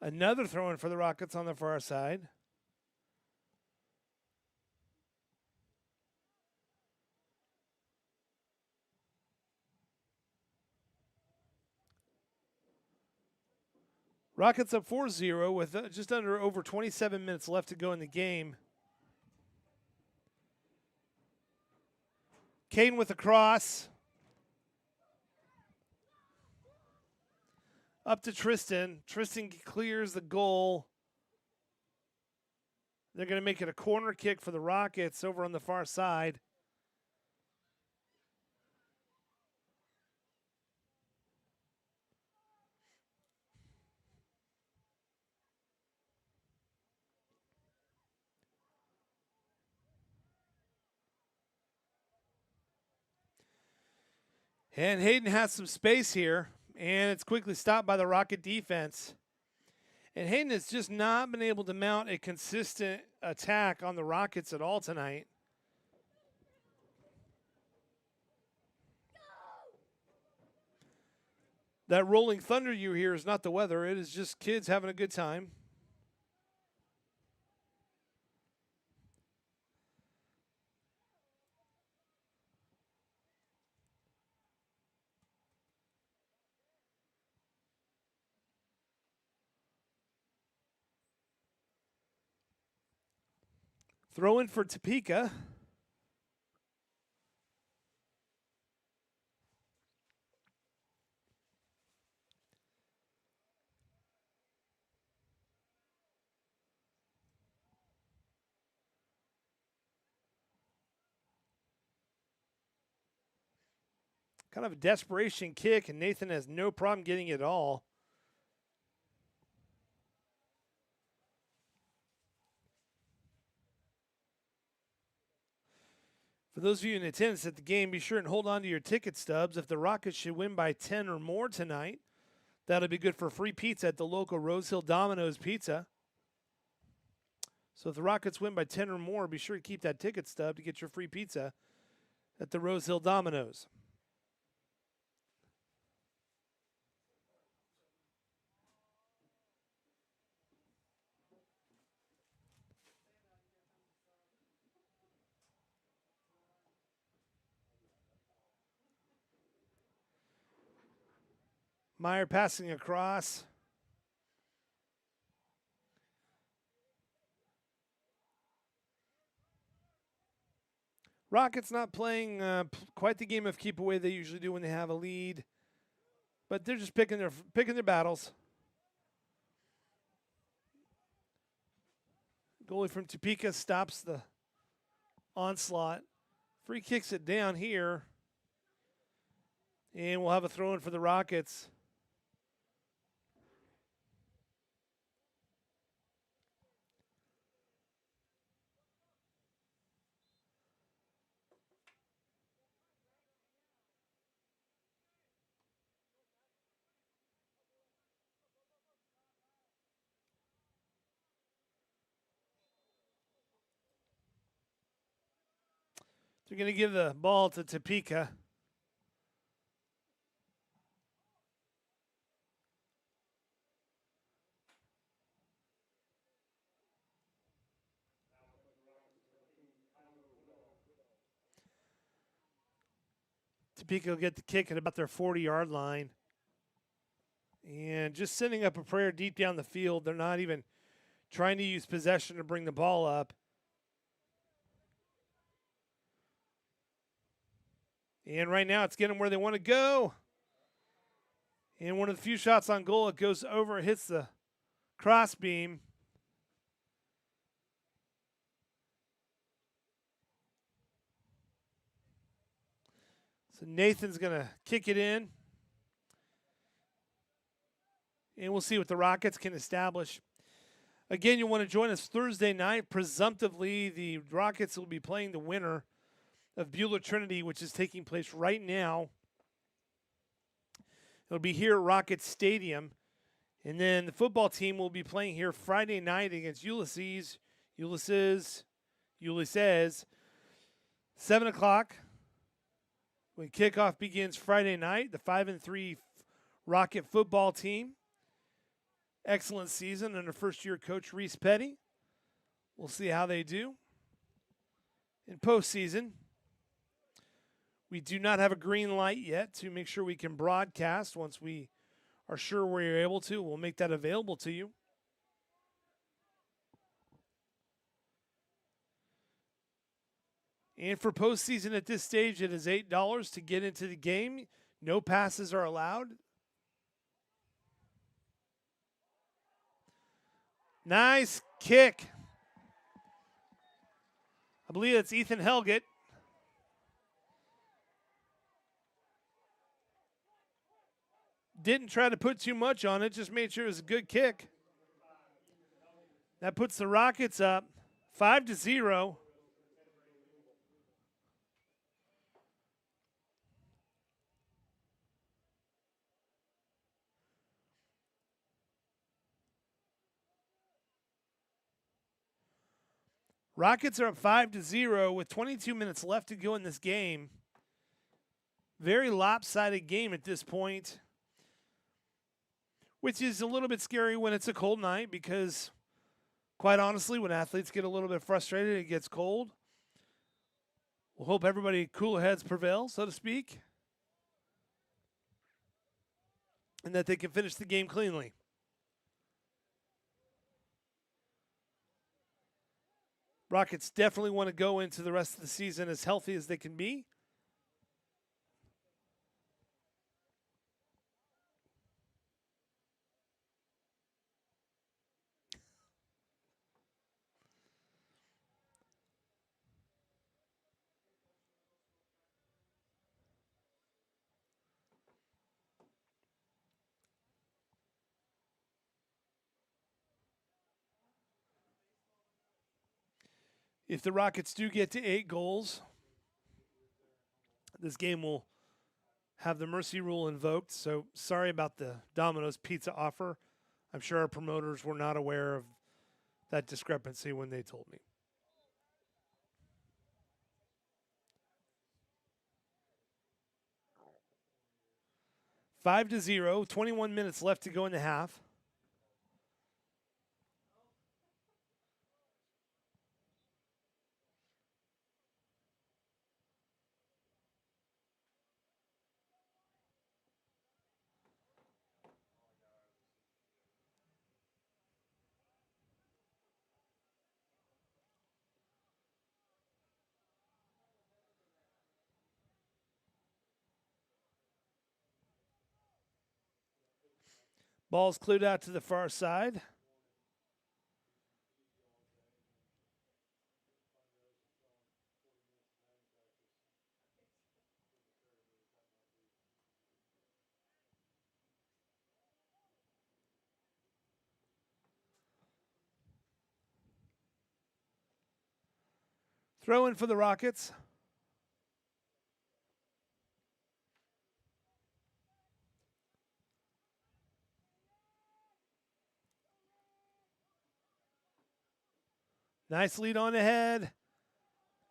Another throw in for the Rockets on the far side. Rockets up 4-0 with just over 27 minutes left to go in the game. Caden with the cross. Up to Tristan. Tristan clears the goal. They're going to make it a corner kick for the Rockets over on the far side. And Hayden has some space here, and it's quickly stopped by the Rocket defense. And Hayden has just not been able to mount a consistent attack on the Rockets at all tonight. That rolling thunder you hear is not the weather. It is just kids having a good time. Throw in for Topeka. Kind of a desperation kick, and Nathan has no problem getting it at all. For those of you in attendance at the game, be sure and hold on to your ticket stubs. If the Rockets should win by 10 or more tonight, that'll be good for free pizza at the local Rose Hill Domino's Pizza. So if the Rockets win by 10 or more, be sure to keep that ticket stub to get your free pizza at the Rose Hill Domino's. Meyer passing across. Rockets not playing quite the game of keep away they usually do when they have a lead, but they're just picking their battles. Goalie from Topeka stops the onslaught. Free kicks it down here, and we'll have a throw in for the Rockets. They're going to give the ball to Topeka. Topeka will get the kick at about their 40-yard line. And just sending up a prayer deep down the field. They're not even trying to use possession to bring the ball up. And right now it's getting them where they want to go. And one of the few shots on goal, it goes over, hits the cross beam. So Nathan's going to kick it in. And we'll see what the Rockets can establish. Again, you'll want to join us Thursday night. Presumptively, the Rockets will be playing the winner of Beulah Trinity, which is taking place right now. It'll be here at Rocket Stadium. And then the football team will be playing here Friday night against Ulysses. 7 o'clock. When kickoff begins Friday night, the 5-3 Rocket football team. Excellent season under first-year coach Reese Petty. We'll see how they do. In postseason, we do not have a green light yet to make sure we can broadcast. Once we are sure we're able to, we'll make that available to you. And for postseason at this stage, it is $8 to get into the game. No passes are allowed. Nice kick. I believe it's Ethan Helgett. Didn't try to put too much on it, just made sure it was a good kick. That puts the Rockets up 5-0. Rockets are up 5-0 with 22 minutes left to go in this game. Very lopsided game at this point, which is a little bit scary when it's a cold night because, quite honestly, when athletes get a little bit frustrated, it gets cold. We'll hope everybody cooler heads prevail, so to speak, and that they can finish the game cleanly. Rockets definitely want to go into the rest of the season as healthy as they can be. If the Rockets do get to 8 goals, this game will have the mercy rule invoked. So sorry about the Domino's pizza offer. I'm sure our promoters were not aware of that discrepancy when they told me. Five to 0, 21 minutes left to go in the half. Ball's cleared out to the far side. Throw in for the Rockets. Nice lead on ahead.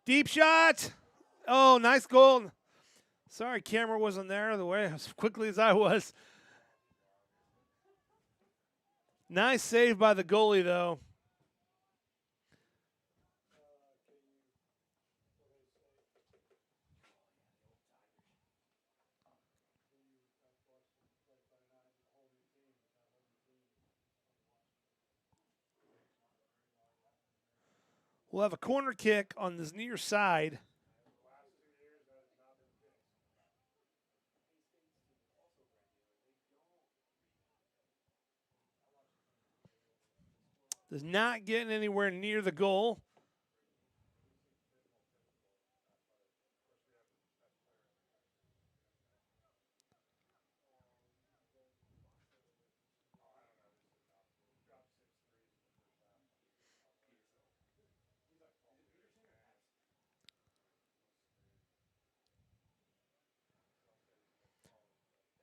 Deep shot. Oh, nice goal. Sorry, camera wasn't there the way as quickly as I was. Nice save by the goalie, though. We'll have a corner kick on this near side. Does not getting anywhere near the goal.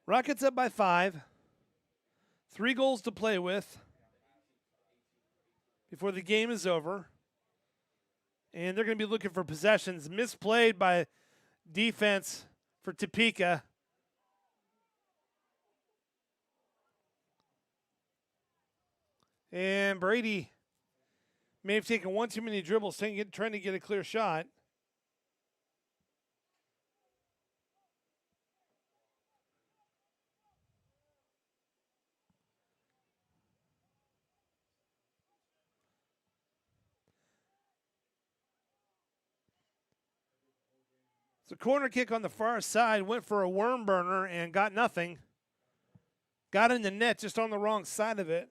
Rockets up by 5. 3 goals to play with before the game is over. And they're going to be looking for possessions. Misplayed by defense for Topeka. And Brady may have taken one too many dribbles trying to get a clear shot. So corner kick on the far side, went for a worm burner and got nothing. Got in the net just on the wrong side of it.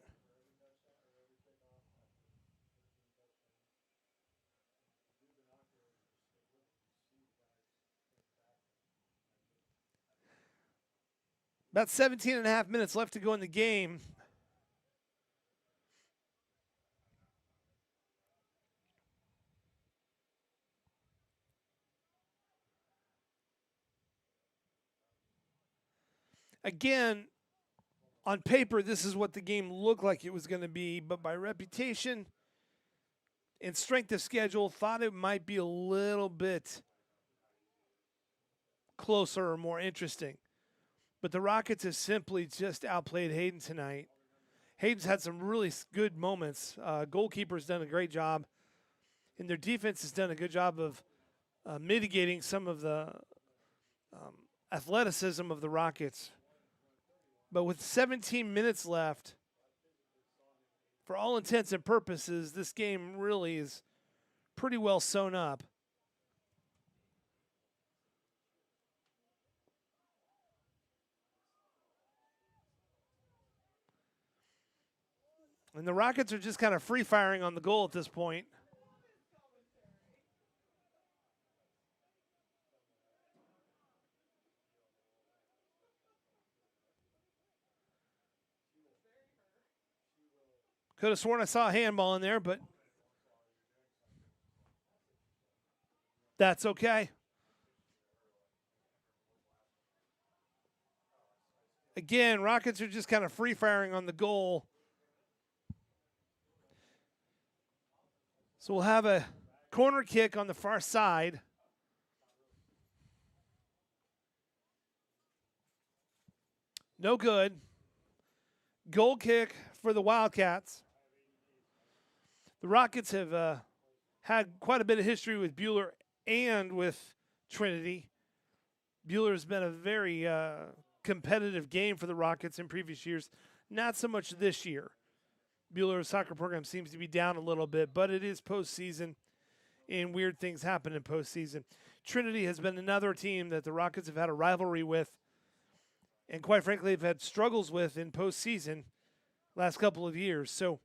About 17 and a half minutes left to go in the game. Again, on paper, this is what the game looked like it was going to be, but by reputation, in strength of schedule, thought it might be a little bit closer or more interesting. But the Rockets have simply just outplayed Hayden tonight. Hayden's had some really good moments. Goalkeeper's done a great job, and their defense has done a good job of mitigating some of the athleticism of the Rockets. But with 17 minutes left, for all intents and purposes, this game really is pretty well sewn up. And the Rockets are just kind of free firing on the goal at this point. Could have sworn I saw a handball in there, but that's okay. Again, Rockets are just kind of free firing on the goal. So we'll have a corner kick on the far side. No good. Goal kick for the Wildcats. The Rockets have had quite a bit of history with Bueller and with Trinity. Bueller's been a very competitive game for the Rockets in previous years. Not so much this year. Bueller's soccer program seems to be down a little bit, but it is postseason, and weird things happen in postseason. Trinity has been another team that the Rockets have had a rivalry with, and quite frankly, have had struggles with in postseason last couple of years. So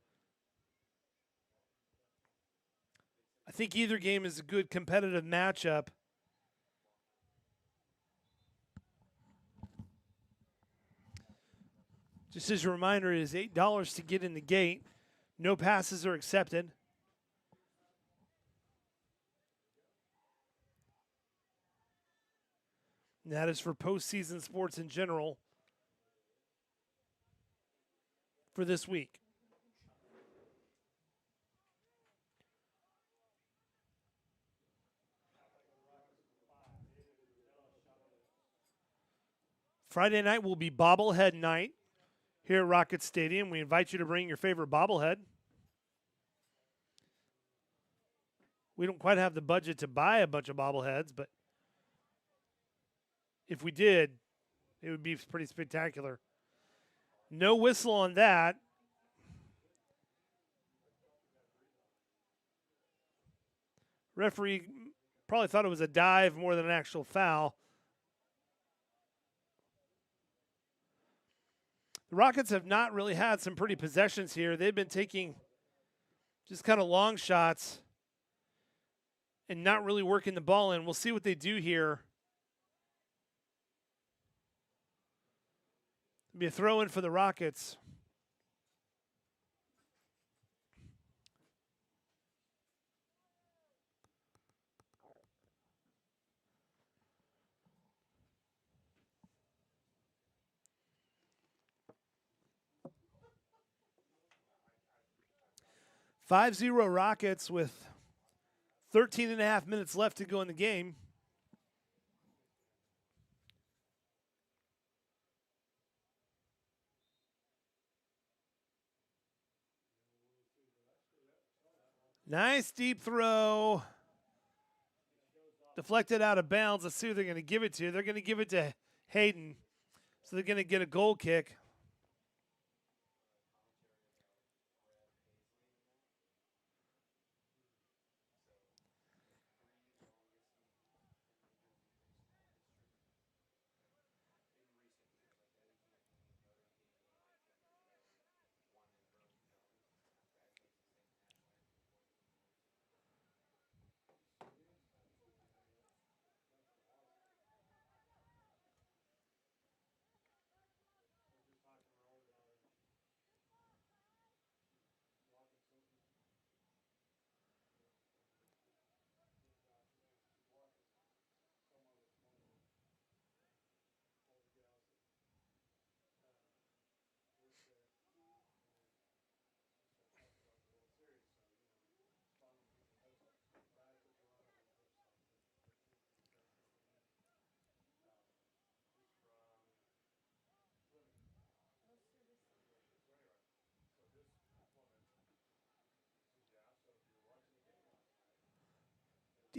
I think either game is a good competitive matchup. Just as a reminder, it is $8 to get in the gate. No passes are accepted. And that is for postseason sports in general for this week. Friday night will be bobblehead night here at Rocket Stadium. We invite you to bring your favorite bobblehead. We don't quite have the budget to buy a bunch of bobbleheads, but if we did, it would be pretty spectacular. No whistle on that. Referee probably thought it was a dive more than an actual foul. The Rockets have not really had some pretty possessions here. They've been taking just kind of long shots and not really working the ball in. We'll see what they do here. It'll be a throw in for the Rockets. "5-0 Rockets with 13 and a half minutes left to go in the game. Nice deep throw. Deflected out of bounds. Let's see who they're going to give it to. They're going to give it to Hayden. So they're going to get a goal kick.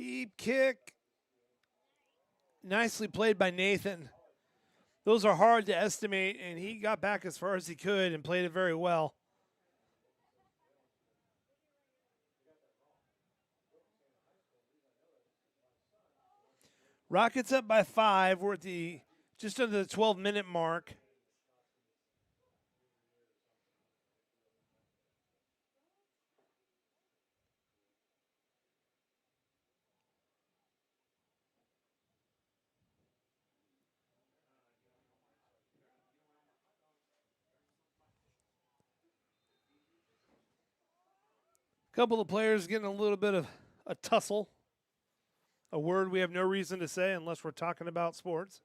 Deep kick. Nicely played by Nathan. Those are hard to estimate, and he got back as far as he could and played it very well. Rockets up by 5. We're at the just under the 12-minute mark. A couple of players getting a little bit of a tussle. A word we have no reason to say unless we're talking about sports.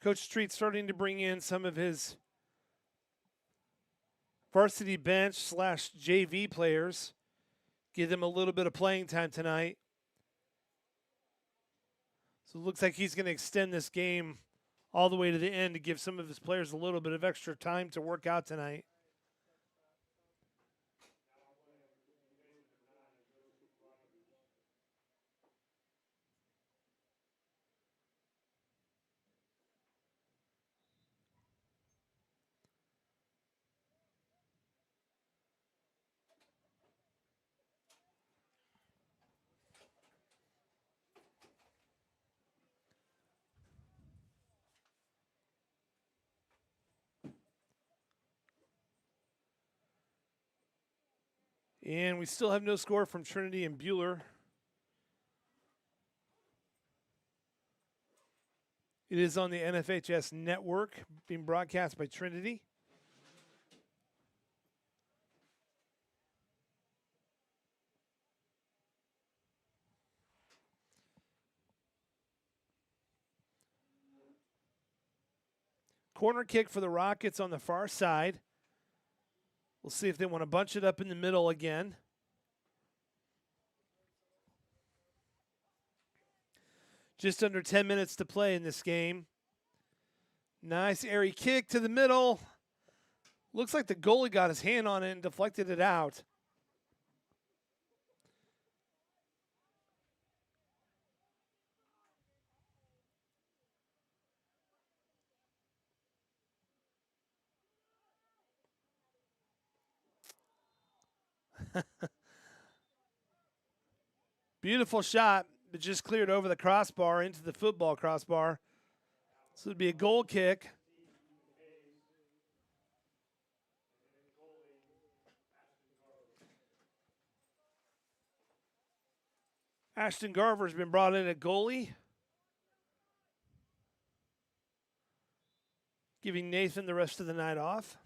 Coach Street's starting to bring in some of his varsity bench / JV players. Give them a little bit of playing time tonight. So it looks like he's going to extend this game all the way to the end to give some of his players a little bit of extra time to work out tonight. And we still have no score from Trinity and Bueller. It is on the NFHS network, being broadcast by Trinity. Corner kick for the Rockets on the far side. We'll see if they want to bunch it up in the middle again. Just under 10 minutes to play in this game. Nice airy kick to the middle. Looks like the goalie got his hand on it and deflected it out. Beautiful shot, but just cleared over the crossbar into the football crossbar. So it'd be a goal kick. Ashton Garver's been brought in at goalie, giving Nathan the rest of the night off.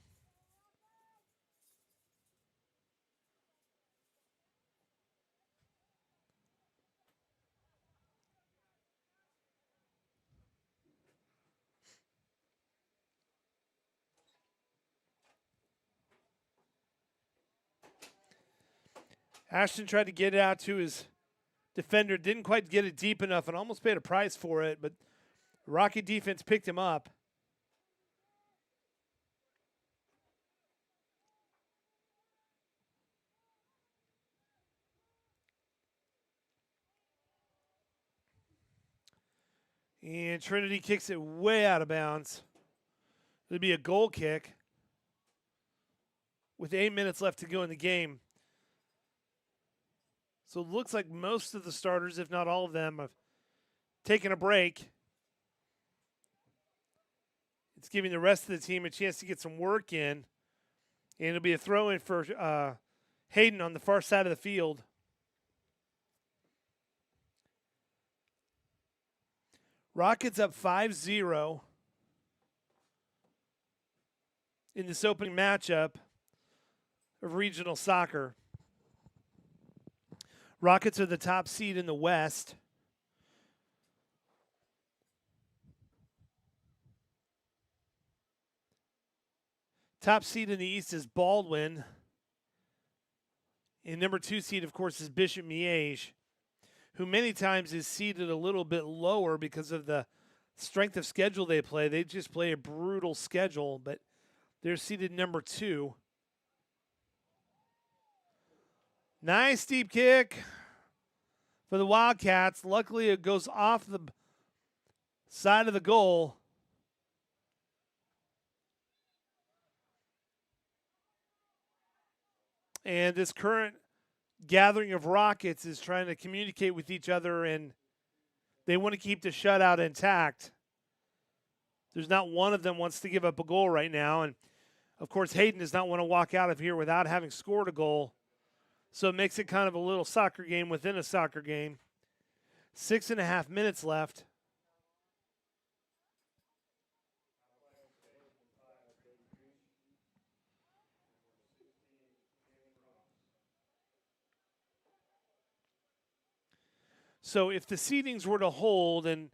Ashton tried to get it out to his defender, didn't quite get it deep enough and almost paid a price for it, but Rocky defense picked him up. And Trinity kicks it way out of bounds. It'll be a goal kick with 8 minutes left to go in the game. So it looks like most of the starters, if not all of them, have taken a break. It's giving the rest of the team a chance to get some work in. And it'll be a throw-in for Hayden on the far side of the field. Rockets up 5-0 in this opening matchup of regional soccer. Rockets are the top seed in the West. Top seed in the East is Baldwin. And number 2 seed, of course, is Bishop Miege, who many times is seeded a little bit lower because of the strength of schedule they play. They just play a brutal schedule, but They're seeded number 2. Nice deep kick for the Wildcats. Luckily, it goes off the side of the goal. And this current gathering of Rockets is trying to communicate with each other, and they want to keep the shutout intact. There's not one of them wants to give up a goal right now. And, of course, Hayden does not want to walk out of here without having scored a goal. So it makes it kind of a little soccer game within a soccer game. 6.5 minutes left. So if the seedings were to hold and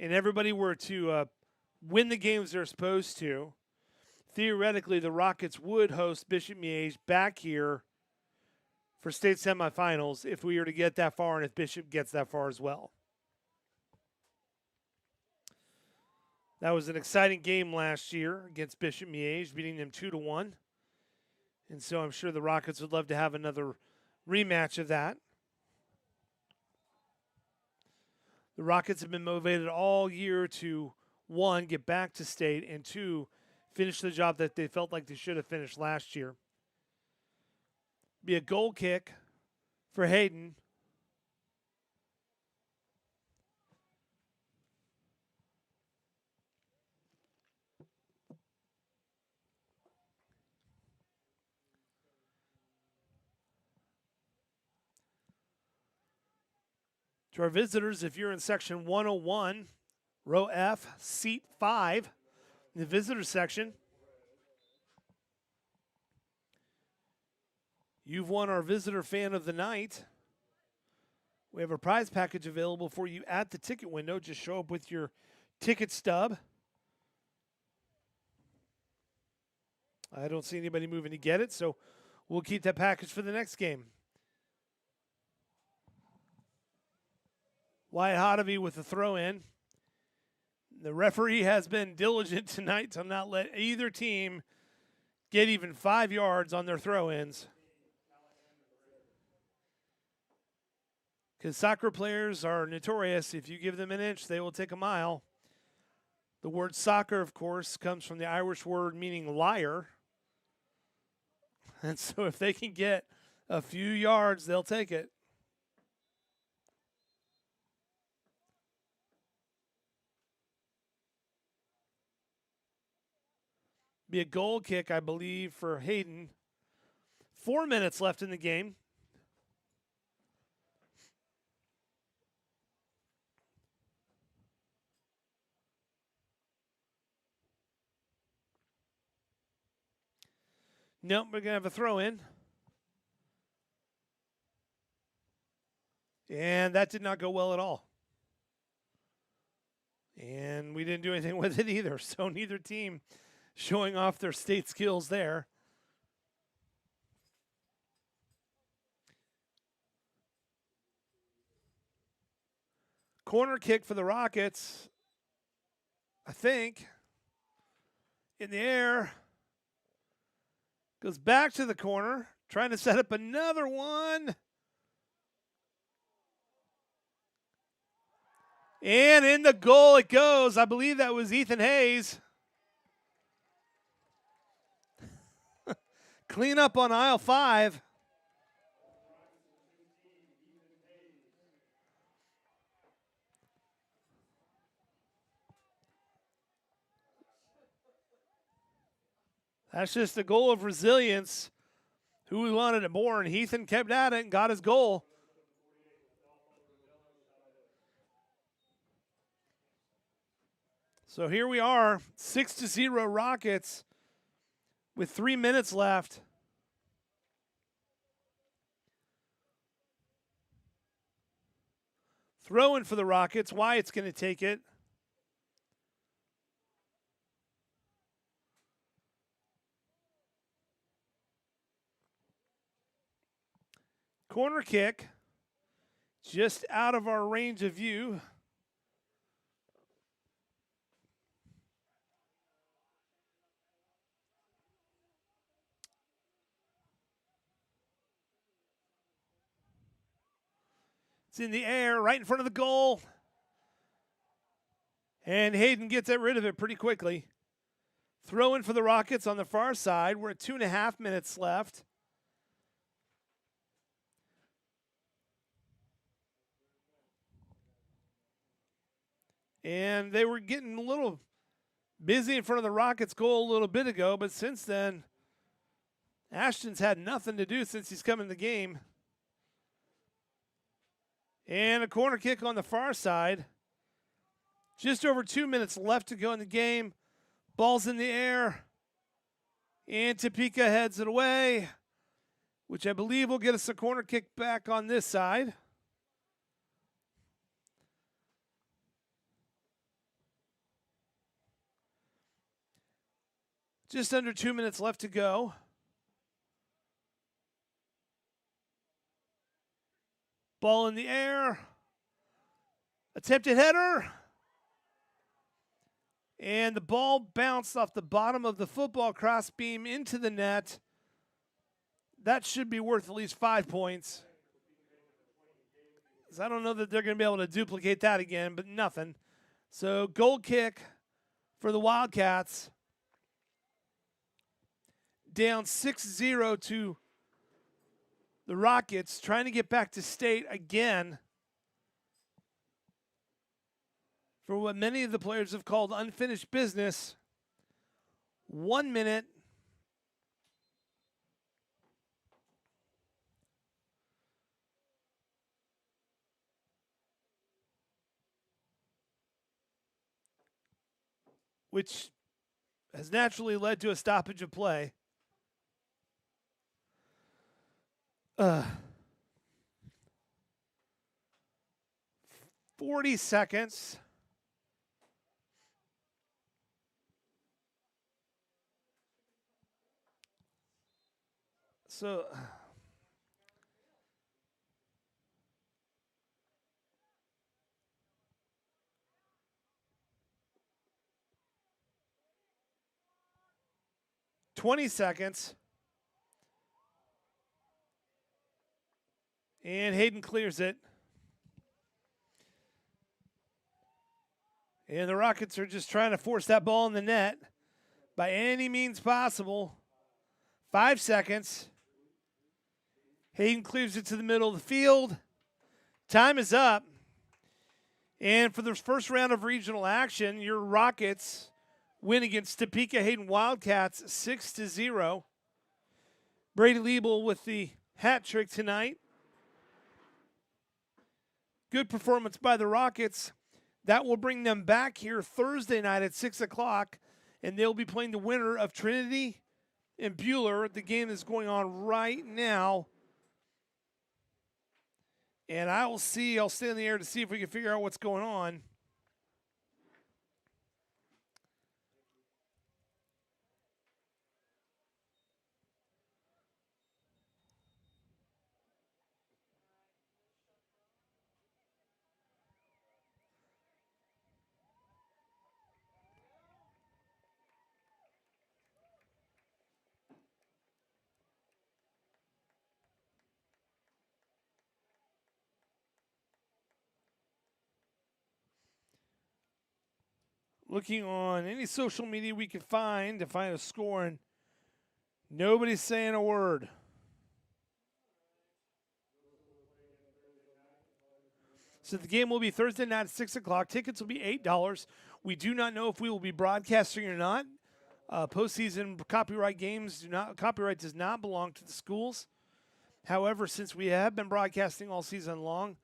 everybody were to win the games they're supposed to, theoretically the Rockets would host Bishop Miege back here for state semifinals if we were to get that far and if Bishop gets that far as well. That was an exciting game last year against Bishop Miege, beating them 2-1. And so I'm sure the Rockets would love to have another rematch of that. The Rockets have been motivated all year to, 1, get back to state, and 2, finish the job that they felt like they should have finished last year. Be a goal kick for Hayden. To our visitors, if you're in section 101, row F, seat 5, in the visitor section, you've won our visitor fan of the night. We have a prize package available for you at the ticket window. Just show up with your ticket stub. I don't see anybody moving to get it, so we'll keep that package for the next game. Wyatt Hotovy with the throw-in. The referee has been diligent tonight to not let either team get even 5 yards on their throw-ins. Because soccer players are notorious. If you give them an inch, they will take a mile. The word soccer, of course, comes from the Irish word meaning liar. And so if they can get a few yards, they'll take it. Be a goal kick, I believe, for Hayden. 4 minutes left in the game. Nope, we're going to have a throw in. And that did not go well at all. And we didn't do anything with it either. So neither team showing off their state skills there. Corner kick for the Rockets, I think. In the air. Goes back to the corner. Trying to set up another one. And in the goal it goes. I believe that was Ethan Hayes. Clean up on aisle 5. That's just a goal of resilience. Who wanted it more, and Ethan kept at it and got his goal. So here we are, 6-0 Rockets with 3 minutes left. Throw in for the Rockets. Wyatt's going to take it. Corner kick, just out of our range of view. It's in the air, right in front of the goal. And Hayden gets rid of it pretty quickly. Throw in for the Rockets on the far side. We're at 2.5 minutes left. And they were getting a little busy in front of the Rockets' goal a little bit ago, but since then, Ashton's had nothing to do since he's come in the game. And a corner kick on the far side. Just over 2 minutes left to go in the game. Ball's in the air. And Topeka heads it away, which I believe will get us a corner kick back on this side. Just under 2 minutes left to go. Ball in the air. Attempted header. And the ball bounced off the bottom of the football crossbeam into the net. That should be worth at least 5 points. I don't know that they're going to be able to duplicate that again, but nothing. So goal kick for the Wildcats. Down 6-0 to the Rockets, trying to get back to state again for what many of the players have called unfinished business. 1 minute. Which has naturally led to a stoppage of play. 40 seconds. So 20 seconds. And Hayden clears it. And the Rockets are just trying to force that ball in the net by any means possible. 5 seconds. Hayden clears it to the middle of the field. Time is up. And for the first round of regional action, your Rockets win against Topeka-Hayden Wildcats 6-0. Brady Liebel with the hat trick tonight. Good performance by the Rockets. That will bring them back here Thursday night at 6 o'clock, and they'll be playing the winner of Trinity and Buhler. The game is going on right now. And I'll stay in the air to see if we can figure out what's going on. Looking on any social media we can find to find a score, and nobody's saying a word. So the game will be Thursday night at 6 o'clock. Tickets will be $8. We do not know if we will be broadcasting or not. Postseason copyright does not belong to the schools. However, since we have been broadcasting all season long,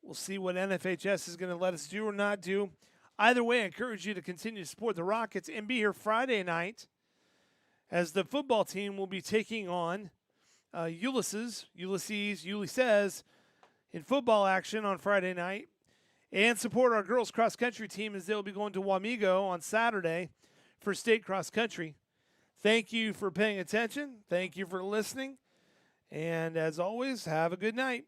we'll see what NFHS is going to let us do or not do. Either way, I encourage you to continue to support the Rockets and be here Friday night as the football team will be taking on Ulysses in football action on Friday night. And support our girls cross country team as they'll be going to Wamego on Saturday for state cross country. Thank you for paying attention. Thank you for listening. And as always, have a good night.